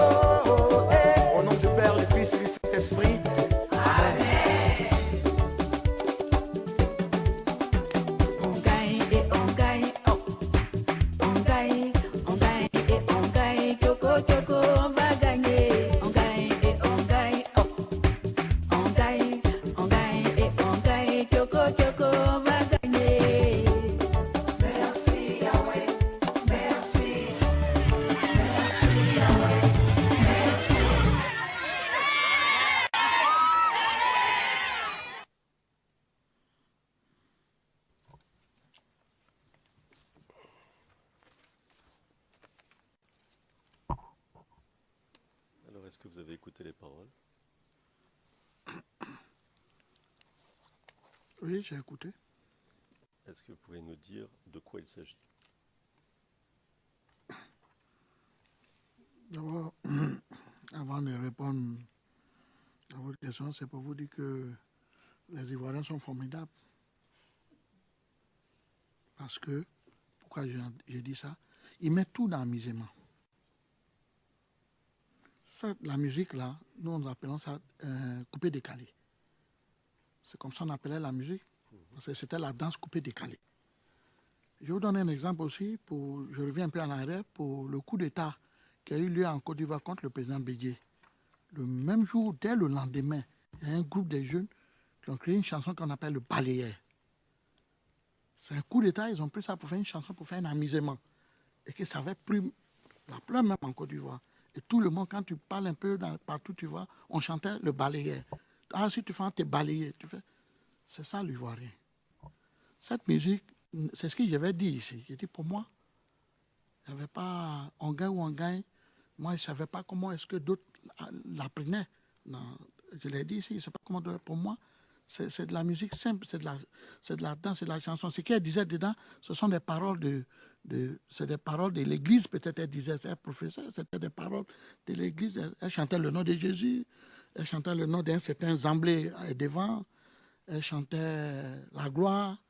haut. Au nom du Père, du Fils et du Saint-Esprit. Amen. On gagne et on gagne, oh. On gagne et on gagne, Kyoko, Kyoko, on va gagner. On gagne et on gagne, oh. On gagne et on gagne, Kyoko, Kyoko, on va gagner. Merci Yahweh, merci, merci Yahweh, merci. Alors, est-ce que vous avez écouté les paroles? Oui, j'ai écouté. Est-ce que vous pouvez nous dire de quoi il s'agit? D'abord, avant de répondre à votre question, c'est pour vous dire que les Ivoiriens sont formidables. Parce que, pourquoi j'ai dit ça? Ils mettent tout dans l'amusement. La musique, là, nous, nous appelons ça coupé-décalé. C'est comme ça qu'on appelait la musique. Parce que c'était la danse coupé-décalé. Je vais vous donner un exemple aussi, je reviens un peu en arrière, pour le coup d'État qui a eu lieu en Côte d'Ivoire contre le président Bédié. Le même jour, dès le lendemain, il y a un groupe de jeunes qui ont créé une chanson qu'on appelle le balayeur. C'est un coup d'État, ils ont pris ça pour faire une chanson, pour faire un amusement. Et que ça avait pris la pleure même en Côte d'Ivoire. Et tout le monde, quand tu parles un peu partout, tu vois, on chantait le balayeur. Ah, si tu fais, t'es balayé. C'est ça l'Ivoirien. Cette musique, c'est ce que j'avais dit ici. J'ai dit, pour moi, il n'y avait pas on gagne ou on gagne. Moi, je ne savais pas comment est-ce que d'autres l'apprenaient. Je l'ai dit ici, je ne sais pas comment. Pour moi, c'est de la musique simple, c'est de la danse, c'est de la chanson. Ce qu'elle disait dedans, ce sont des paroles c'est des paroles de l'Église, peut-être elle disait, c'est un professeur, c'était des paroles de l'Église. Elle chantait le nom de Jésus, elle chantait le nom d'un certain Zamblé devant, elle chantait la gloire,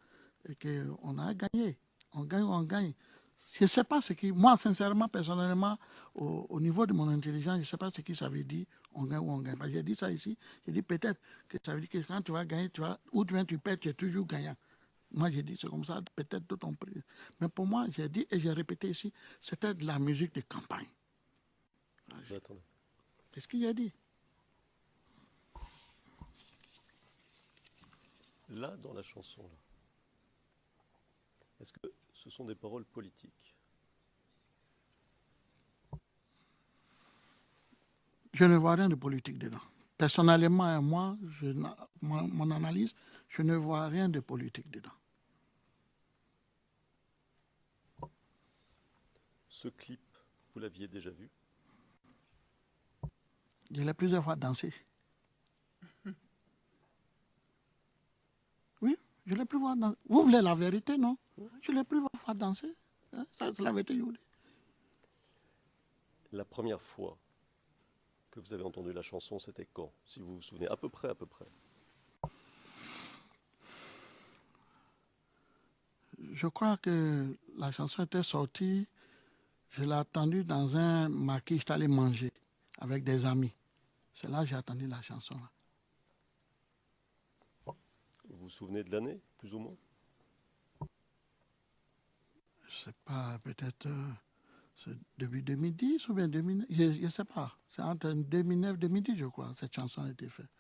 et qu'on a gagné. On gagne ou on gagne. Je ne sais pas ce qui, moi, sincèrement, personnellement, au niveau de mon intelligence, je ne sais pas ce qui ça veut dire, on gagne ou on gagne. J'ai dit ça ici, j'ai dit peut-être que ça veut dire que quand tu vas gagner, ou tu perds, tu es toujours gagnant. Moi, j'ai dit, c'est comme ça, peut-être d'autres ont pris. Mais pour moi, j'ai dit, et j'ai répété ici, c'était de la musique de campagne. Qu'est-ce qu'il a dit? Là, dans la chanson, là, est-ce que ce sont des paroles politiques? Je ne vois rien de politique dedans. Personnellement, moi, mon analyse, je ne vois rien de politique dedans. Ce clip, vous l'aviez déjà vu? Je l'ai plusieurs fois dansé. Oui, je l'ai plusieurs fois dansé. Vous voulez la vérité, non? Je l'ai plusieurs fois dansé. Hein? Ça, c'est la vérité, je vous dis. La première fois que vous avez entendu la chanson, c'était quand? Si vous vous souvenez, à peu près, à peu près. Je crois que la chanson était sortie, je l'ai attendue dans un maquis, j'étais allé manger avec des amis. C'est là que j'ai attendu la chanson. Là. Vous vous souvenez de l'année, plus ou moins? Je ne sais pas, peut-être c'est début 2010 ou bien 2009, je ne sais pas. C'est entre 2009 et 2010, je crois, cette chanson a été faite.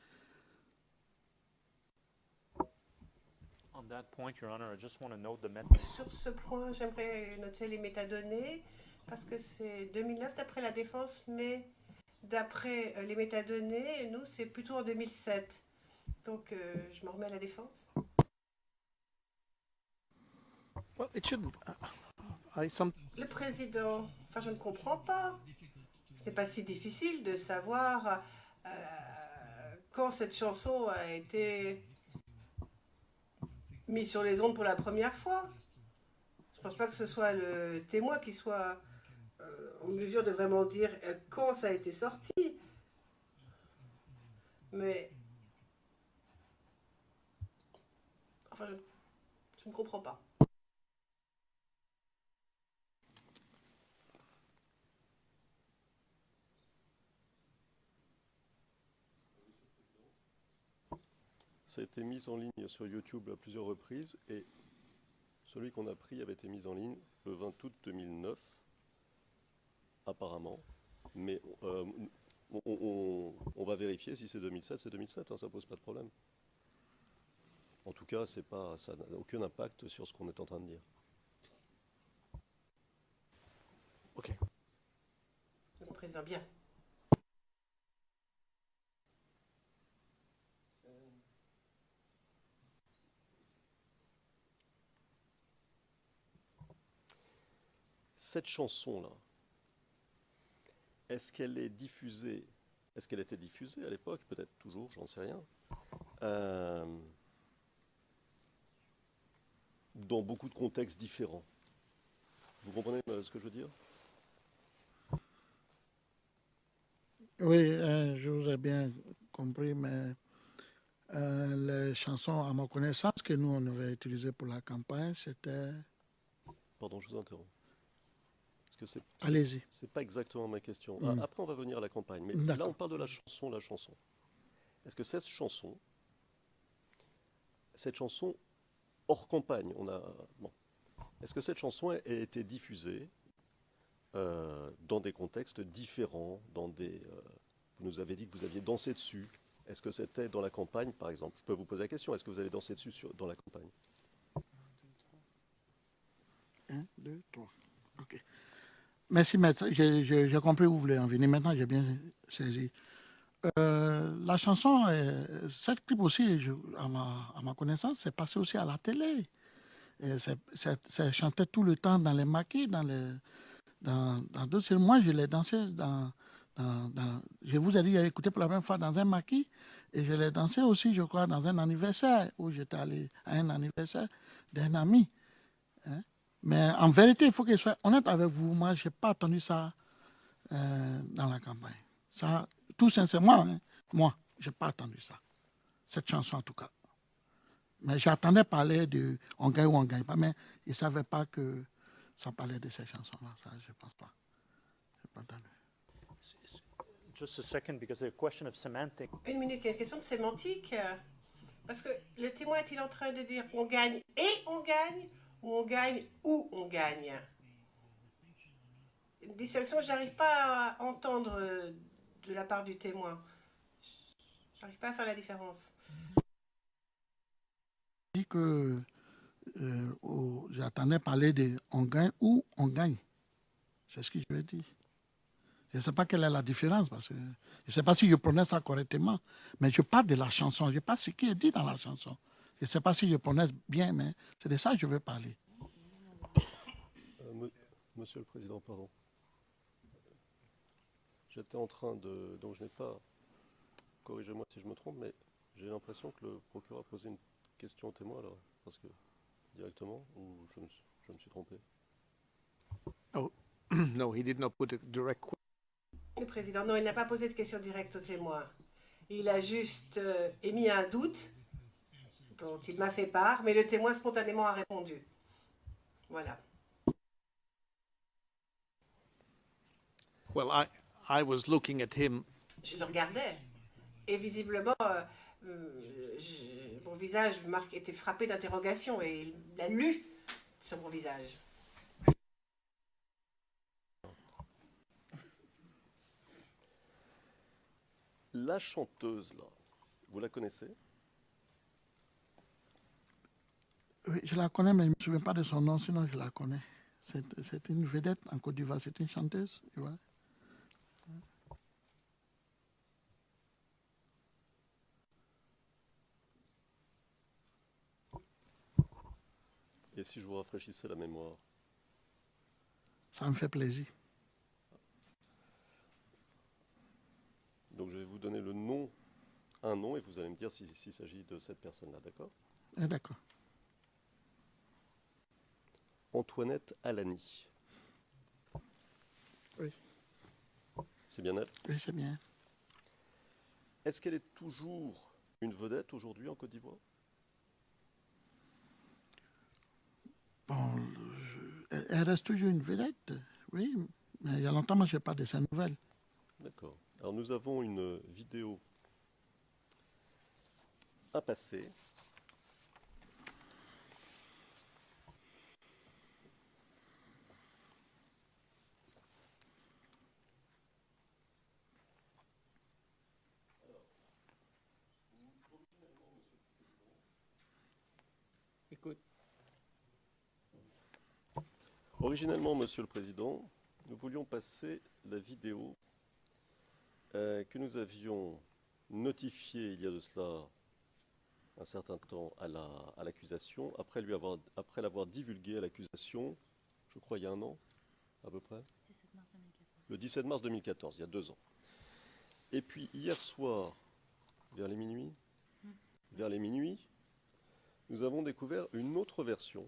On that point, Your Honor, I just want to note the Sur ce point, j'aimerais noter les métadonnées, parce que c'est 2009 d'après la Défense, mais d'après les métadonnées, nous, c'est plutôt en 2007. Donc, je me remets à la Défense. Well, it should. Le président, enfin, je ne comprends pas. Ce n'est pas si difficile de savoir quand cette chanson a été mise sur les ondes pour la première fois. Je ne pense pas que ce soit le témoin qui soit en mesure de vraiment dire quand ça a été sorti. Mais enfin, je ne comprends pas. Ça a été mis en ligne sur YouTube à plusieurs reprises et celui qu'on a pris avait été mis en ligne le 20 août 2009, apparemment. Mais on va vérifier si c'est 2007, c'est 2007, hein, ça ne pose pas de problème. En tout cas, ça n'a aucun impact sur ce qu'on est en train de dire. OK. Le président, bien. Cette chanson-là, est-ce qu'elle est diffusée? Est-ce qu'elle était diffusée à l'époque? Peut-être toujours, j'en sais rien. Dans beaucoup de contextes différents. Vous comprenez ce que je veux dire? Oui, je vous ai bien compris, mais les chansons, à ma connaissance, que nous, on avait utilisées pour la campagne, c'était... Pardon, je vous interromps. Allez-y. C'est pas exactement ma question. Après, on va venir à la campagne. Mais là, on parle de la chanson. Est-ce que cette chanson hors campagne, est-ce que cette chanson a été diffusée dans des contextes différents, vous nous avez dit que vous aviez dansé dessus. Est-ce que c'était dans la campagne, par exemple? Je peux vous poser la question. Est-ce que vous avez dansé dessus dans la campagne? 1, 2, 3. OK. Merci, maître. J'ai compris où vous voulez en venir. Maintenant, j'ai bien saisi. La chanson, cette clip aussi, à ma connaissance, c'est passé aussi à la télé. Ça chantait tout le temps dans les maquis, dans d'autres. Moi, je l'ai dansé je vous ai dit, j'ai écouté pour la première fois dans un maquis, et je l'ai dansé aussi, je crois, dans un anniversaire, où j'étais allé à un anniversaire d'un ami. Hein? Mais en vérité, il faut que je sois honnête avec vous. Moi, je n'ai pas entendu ça dans la campagne. Ça, tout sincèrement, hein, moi, je n'ai pas entendu ça. Cette chanson, en tout cas. Mais j'attendais parler de on gagne ou on ne gagne pas, mais je ne savais pas que ça parlait de ces chansons-là. Ça, je ne pense pas. Je n'ai pas entendu. Just a second, because there's a question of semantic. Une minute, il y a une question de sémantique. Parce que le témoin est-il en train de dire on gagne et on gagne, ou on gagne ou on gagne? Une distinction, je n'arrive pas à entendre de la part du témoin. Je n'arrive pas à faire la différence. Je dis que j'attendais parler de on gagne ou on gagne. C'est ce que je veux dire. Je ne sais pas quelle est la différence, parce que je ne sais pas si je prononce ça correctement, mais je parle de la chanson. Je ne sais pas ce qui est dit dans la chanson. Je ne sais pas si je prononce bien, mais c'est de ça que je veux parler. Monsieur le Président, pardon. J'étais en train de... Donc je n'ai pas... Corrigez-moi si je me trompe, mais j'ai l'impression que le procureur a posé une question au témoin, alors, parce que directement, ou je me suis trompé? Oh, no, he did not put a direct question. Le président, non, il n'a pas posé de question directe au témoin. Il a juste émis un doute dont il m'a fait part, mais le témoin spontanément a répondu. Voilà. Well, I was looking at him. Je le regardais. Et visiblement, mon visage était frappé d'interrogation et il a lu sur mon visage. La chanteuse, là, vous la connaissez? Oui, je la connais, mais je ne me souviens pas de son nom, sinon je la connais. C'est une vedette en Côte d'Ivoire, c'est une chanteuse, tu vois. Et si je vous rafraîchissais la mémoire? Ça me fait plaisir. Donc je vais vous donner le nom, un nom, et vous allez me dire s'il s'agit de cette personne-là, d'accord? D'accord. Antoinette Alani. Oui. C'est bien elle? Oui, c'est bien. Est-ce qu'elle est toujours une vedette aujourd'hui en Côte d'Ivoire? Bon, elle reste toujours une vedette, oui, mais il y a longtemps, moi, je n'ai pas de ses nouvelles. D'accord. Alors nous avons une vidéo à passer. Écoute. Originellement, Monsieur le Président, nous voulions passer la vidéo que nous avions notifiée il y a de cela un certain temps à l'accusation, après l'avoir divulguée à l'accusation, je crois il y a un an, à peu près. Le 17 mars 2014, il y a 2 ans. Et puis hier soir, vers les minuit, nous avons découvert une autre version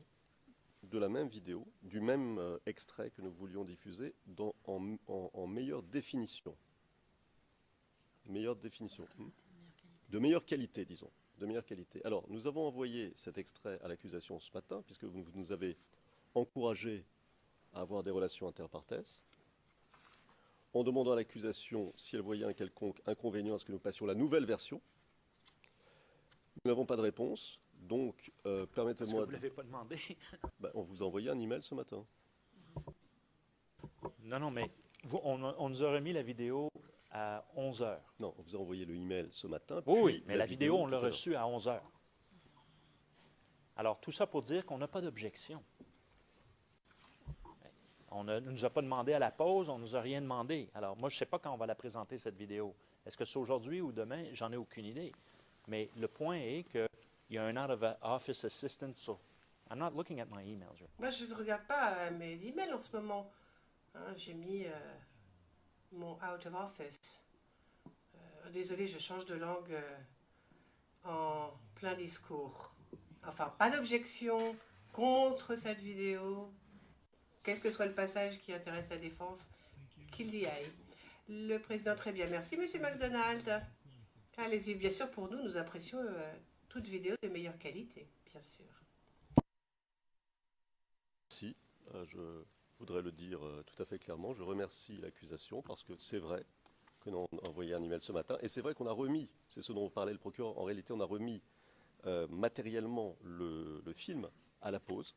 de la même vidéo, du même extrait que nous voulions diffuser en meilleure définition. De meilleure qualité, disons. De meilleure qualité. Alors, nous avons envoyé cet extrait à l'accusation ce matin, puisque vous nous avez encouragé à avoir des relations interpartes, en demandant à l'accusation si elle voyait un quelconque inconvénient à ce que nous passions la nouvelle version. Nous n'avons pas de réponse, donc permettez-moi... Vous ne l'avez pas demandé. On vous a envoyé un email ce matin. Non, mais on nous a remis la vidéo à 11h. Non, on vous a envoyé le email ce matin. Oui, mais la vidéo, on l'a reçue à 11h. Alors, tout ça pour dire qu'on n'a pas d'objection. On ne nous a pas demandé à la pause, on ne nous a rien demandé. Alors, moi, je ne sais pas quand on va la présenter, cette vidéo. Est-ce que c'est aujourd'hui ou demain? J'en ai aucune idée. Mais le point est qu'il y a un out-of-office assistant. So I'm not looking at my emails. Moi, je ne regarde pas mes emails en ce moment. Hein, j'ai mis mon out of office. Désolé, je change de langue en plein discours. Enfin, pas d'objection contre cette vidéo, quel que soit le passage qui intéresse la défense, qu'il y aille. Le président, très bien. Merci, Monsieur McDonald. Allez-y, bien sûr, pour nous, nous apprécions toute vidéo de meilleure qualité, bien sûr. Si, je voudrais le dire tout à fait clairement, je remercie l'accusation parce que c'est vrai que nous avons envoyé un email ce matin et c'est vrai qu'on a remis, c'est ce dont parlait le procureur, en réalité on a remis matériellement le film à la pause.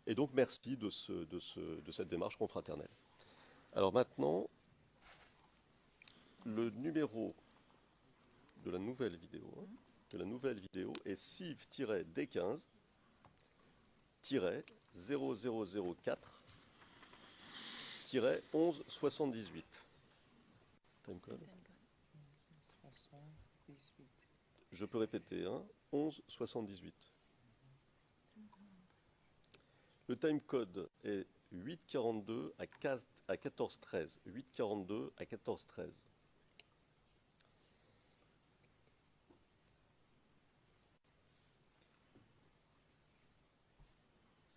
Et donc merci de cette démarche confraternelle. Alors maintenant, le numéro de la nouvelle vidéo, est CIV-D15-0004 1178. Timecode. Je peux répéter, hein, 1178. Le timecode est 842 à 1413. 842 à 1413.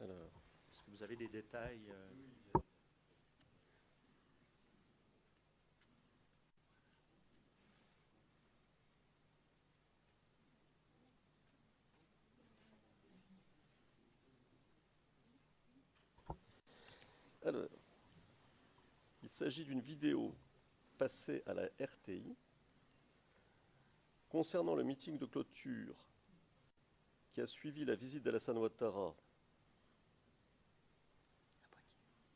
Alors, est-ce que vous avez des détails Alors, il s'agit d'une vidéo passée à la RTI concernant le meeting de clôture qui a suivi la visite d'Alassane Ouattara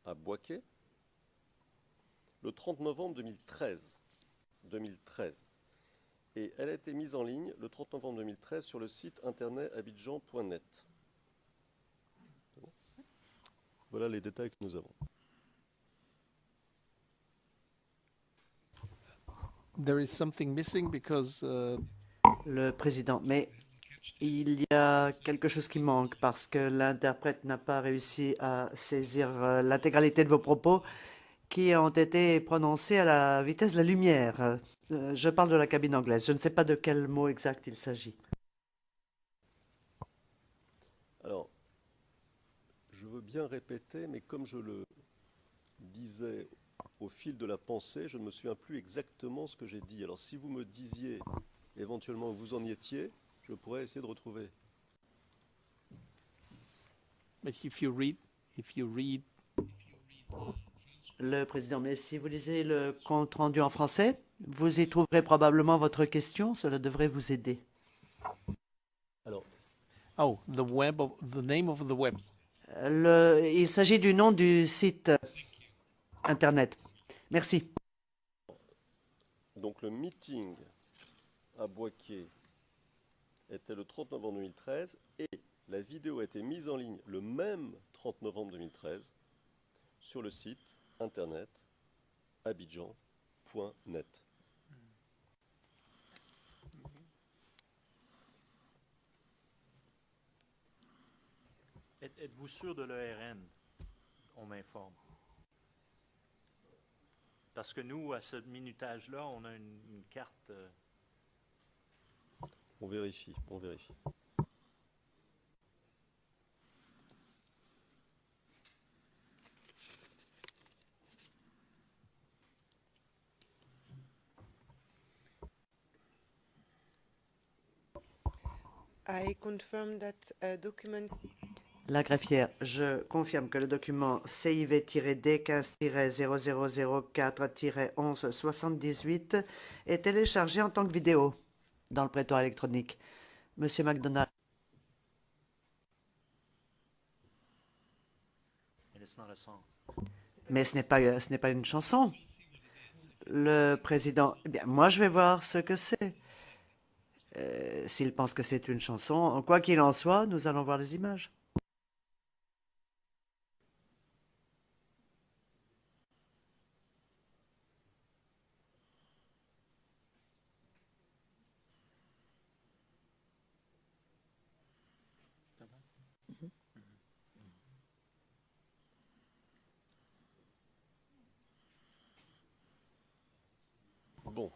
à Bouaké le 30 novembre 2013. Et elle a été mise en ligne le 30 novembre 2013 sur le site internet abidjan.net. Voilà les détails que nous avons. There is something missing because Le président, mais il y a quelque chose qui manque parce que l'interprète n'a pas réussi à saisir l'intégralité de vos propos qui ont été prononcés à la vitesse de la lumière. Je parle de la cabine anglaise. Je ne sais pas de quel mot exact il s'agit. Alors, je veux bien répéter, mais comme je le disais au fil de la pensée, je ne me souviens plus exactement ce que j'ai dit. Alors, si vous me disiez éventuellement où vous en étiez, je pourrais essayer de retrouver. but if you read Le président, mais si vous lisez le compte rendu en français, vous y trouverez probablement votre question. Cela devrait vous aider. Alors, the name of the web. Il s'agit du nom du site Internet. Merci. donc le meeting à Bouaké était le 30 novembre 2013 et la vidéo a été mise en ligne le même 30 novembre 2013 sur le site internet abidjan.net. Êtes-vous sûr de l'ERN? On m'informe. Parce que nous, à ce minutage-là, on a une carte... On vérifie, on vérifie. I confirm that a document. La greffière, je confirme que le document CIV-D 15-0004-1178 est téléchargé en tant que vidéo dans le prétoire électronique. Monsieur MacDonald. Mais ce n'est pas une chanson. Le président, eh bien, moi je vais voir ce que c'est. S'il pense que c'est une chanson, quoi qu'il en soit, nous allons voir les images. Bon,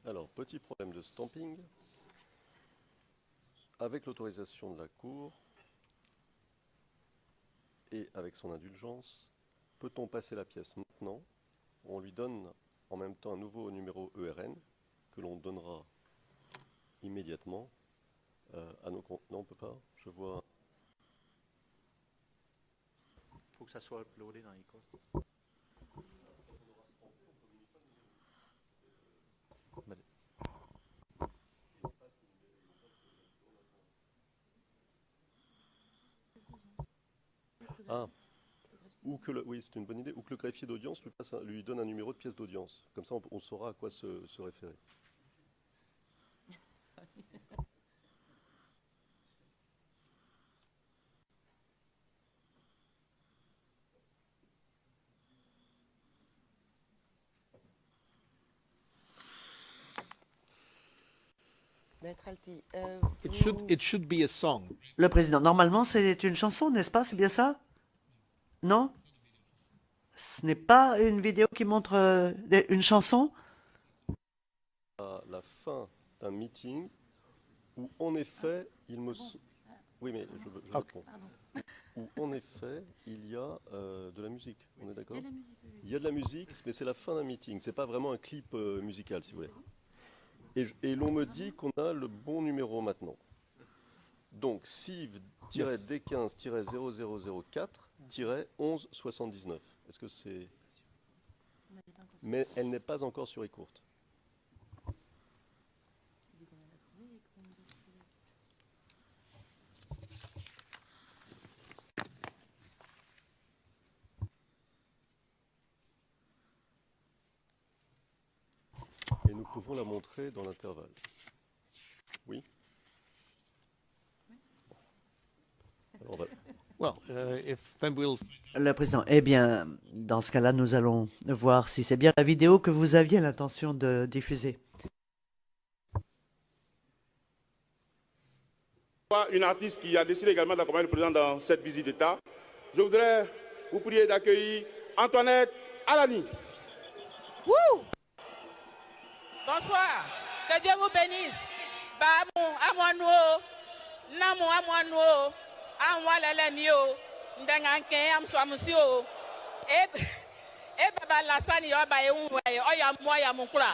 alors petit problème de stamping. Avec l'autorisation de la Cour et avec son indulgence, peut-on passer la pièce maintenant? On lui donne en même temps un nouveau numéro ERN que l'on donnera immédiatement à nos comptes. Non, on ne peut pas. Je vois. Il faut que ça soit uploadé dans les codes. Ah, ou que oui, c'est une bonne idée. Ou que le greffier d'audience lui donne un numéro de pièce d'audience. Comme ça, on saura à quoi se référer. It should be a song. Le président, normalement, c'est une chanson, n'est-ce pas? C'est bien ça? Non? Ce n'est pas une vidéo qui montre une chanson? À la fin d'un meeting où, en effet, oui, mais je réponds. Où, en effet, il y a de la musique. On est d'accord? Il y a de la musique, mais c'est la fin d'un meeting. C'est pas vraiment un clip musical, si vous voulez. Et l'on me dit qu'on a le bon numéro maintenant. Donc, CIV-D15-0004-1179. Est-ce que c'est... Mais elle n'est pas encore sur écourte. Et nous pouvons la montrer dans l'intervalle. Oui? Alors, Le président, eh bien, dans ce cas-là, nous allons voir si c'est bien la vidéo que vous aviez l'intention de diffuser. Une artiste qui a décidé également d'accompagner le président dans cette visite d'État. Je voudrais vous prier d'accueillir Antoinette Alani. Wouh! Bonsoir, que Dieu vous bénisse. Bamou, amouanou, namou, amouanou, amoualélémio, ndenganke, amsouamousio. Baba Lassani, Oba, Oya Mukula.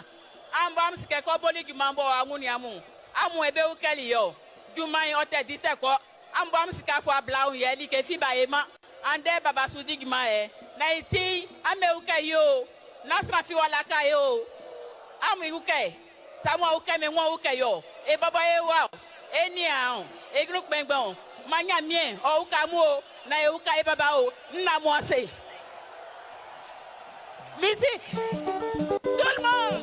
Ambam Skeko Boli Gumambo, Amuniamu, Amu Ebe Ukelio, Jumai Ote Diteko, Ambam Skafua Blau Yeli, Kefiba Ema, Ande Baba Sudigmae, Naiti, Ameukayo, Nasrafi Walakayo. Amu uke, Samu uke me won uke yo, e baba e wa, e ni ahun, e group gbengban, manya mien, o uka mu o, na e uka e baba o, nna mo ase. Musique, tout le monde.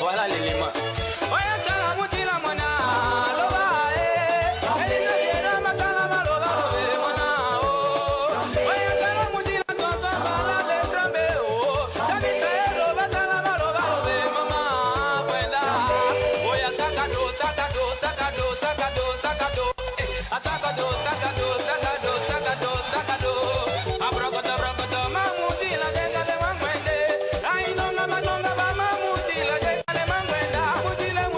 Voilà l'élément. Mutila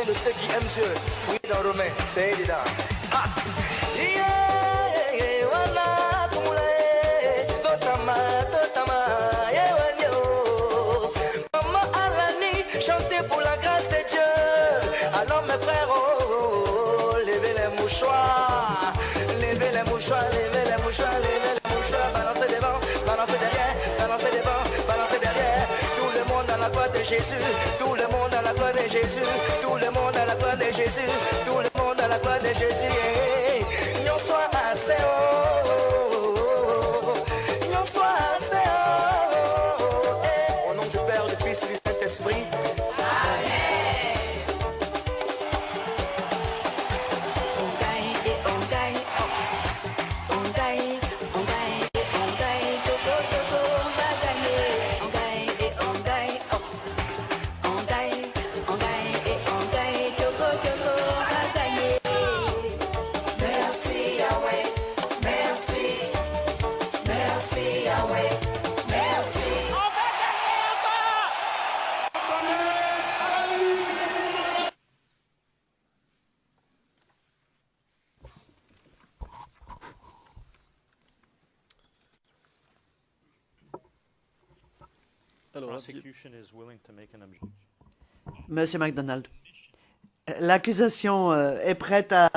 de ceux qui aiment Dieu. Fruit dans Romain, c'est évident. Ah. Yeah, yeah, voilà, koulé, totama, yeah, wanyo. Maman Arani, chantez pour la grâce de Dieu. Alors mes frères, levez les mouchoirs, levez les mouchoirs, levez les mouchoirs, levez les mouchoirs, balancez devant, balancez derrière, balancez devant, balancez derrière. Tout le monde à la gloire de Jésus, tout le monde à la gloire de Jésus, tout le monde à la gloire de Jésus, tout le monde à la gloire de Jésus. Yon soit assez haut, yon soit assez haut. Au nom du Père, du Fils et du Saint-Esprit. Prosecution is willing to make an objection. Monsieur MacDonald, l'accusation est prête à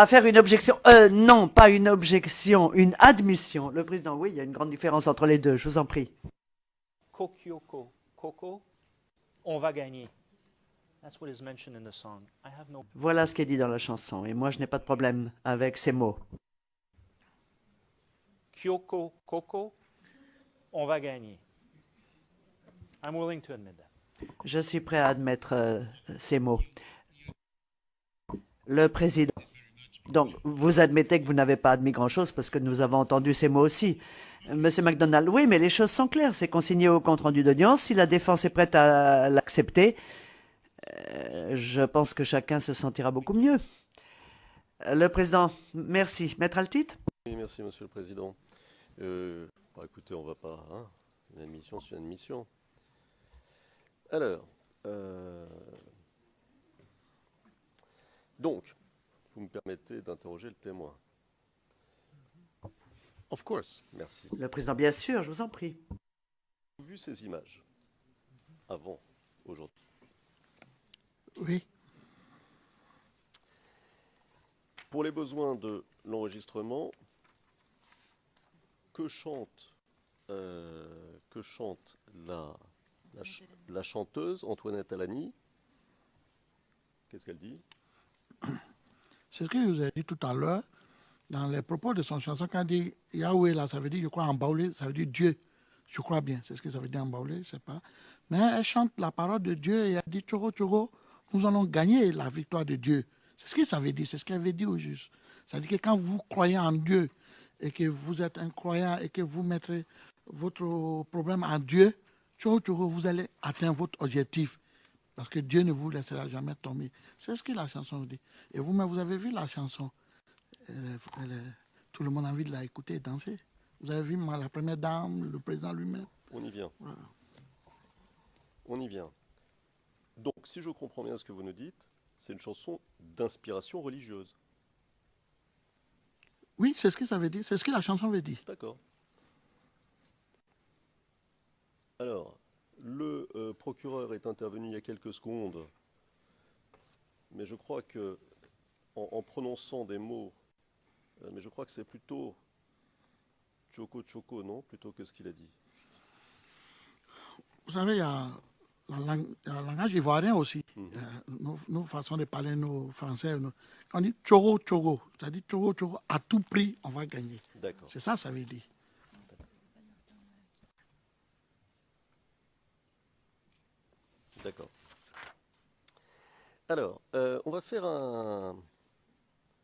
faire une objection. Non, pas une objection, une admission. Le président, oui, il y a une grande différence entre les deux, je vous en prie. Kokyoko, Koko, on va gagner. That's what is mentioned in the song. I have no... Voilà ce qui est dit dans la chanson, et moi je n'ai pas de problème avec ces mots. Kyoko, Koko, on va gagner. I'm willing to admit that. Je suis prêt à admettre ces mots. Le président. Donc, vous admettez que vous n'avez pas admis grand-chose parce que nous avons entendu ces mots aussi. Monsieur MacDonald, oui, mais les choses sont claires. C'est consigné au compte-rendu d'audience. Si la défense est prête à l'accepter, je pense que chacun se sentira beaucoup mieux. Le président, merci. Maître Altit? Oui, merci, Monsieur le Président. Écoutez, on ne va pas... Hein, une admission, c'est une admission. Alors, donc, vous me permettez d'interroger le témoin. Of course. Merci. Le président, bien sûr, je vous en prie. Avez-vous vu ces images avant, aujourd'hui? Oui. Pour les besoins de l'enregistrement, que chante la chanteuse Antoinette Alani? Qu'est-ce qu'elle dit? C'est ce que je vous ai dit tout à l'heure, dans les propos de son chanson, quand elle dit Yahweh, là, ça veut dire, je crois, en baoulé, ça veut dire Dieu. Je crois bien, c'est ce que ça veut dire en baoulé, je sais pas. Mais elle chante la parole de Dieu et elle dit Tchoro, Tchoro, nous allons gagner la victoire de Dieu. C'est ce que ça veut dire, c'est ce qu'elle veut dire au juste. Ça veut dire que quand vous croyez en Dieu et que vous êtes un croyant et que vous mettrez votre problème en Dieu, Tchoro, Tchoro, vous allez atteindre votre objectif. Parce que Dieu ne vous laissera jamais tomber. C'est ce que la chanson dit. Et vous-même, vous avez vu la chanson. Tout le monde a envie de la écouter et danser. Vous avez vu la première dame, le président lui-même. On y vient. Voilà. On y vient. Donc, si je comprends bien ce que vous nous dites, c'est une chanson d'inspiration religieuse. Oui, c'est ce que ça veut dire. C'est ce que la chanson veut dire. D'accord. Alors, le procureur est intervenu il y a quelques secondes, mais je crois que, en prononçant des mots, mais je crois que c'est plutôt Choco Choco, non? Plutôt que ce qu'il a dit. Vous savez, il y a le langage ivoirien aussi. Nos façons de parler, nos français. Quand on dit Tchoro Tchoro, c'est-à-dire Tchoro Tchoro, à tout prix, on va gagner. D'accord. C'est ça, ça veut dire. D'accord. Alors, on va faire un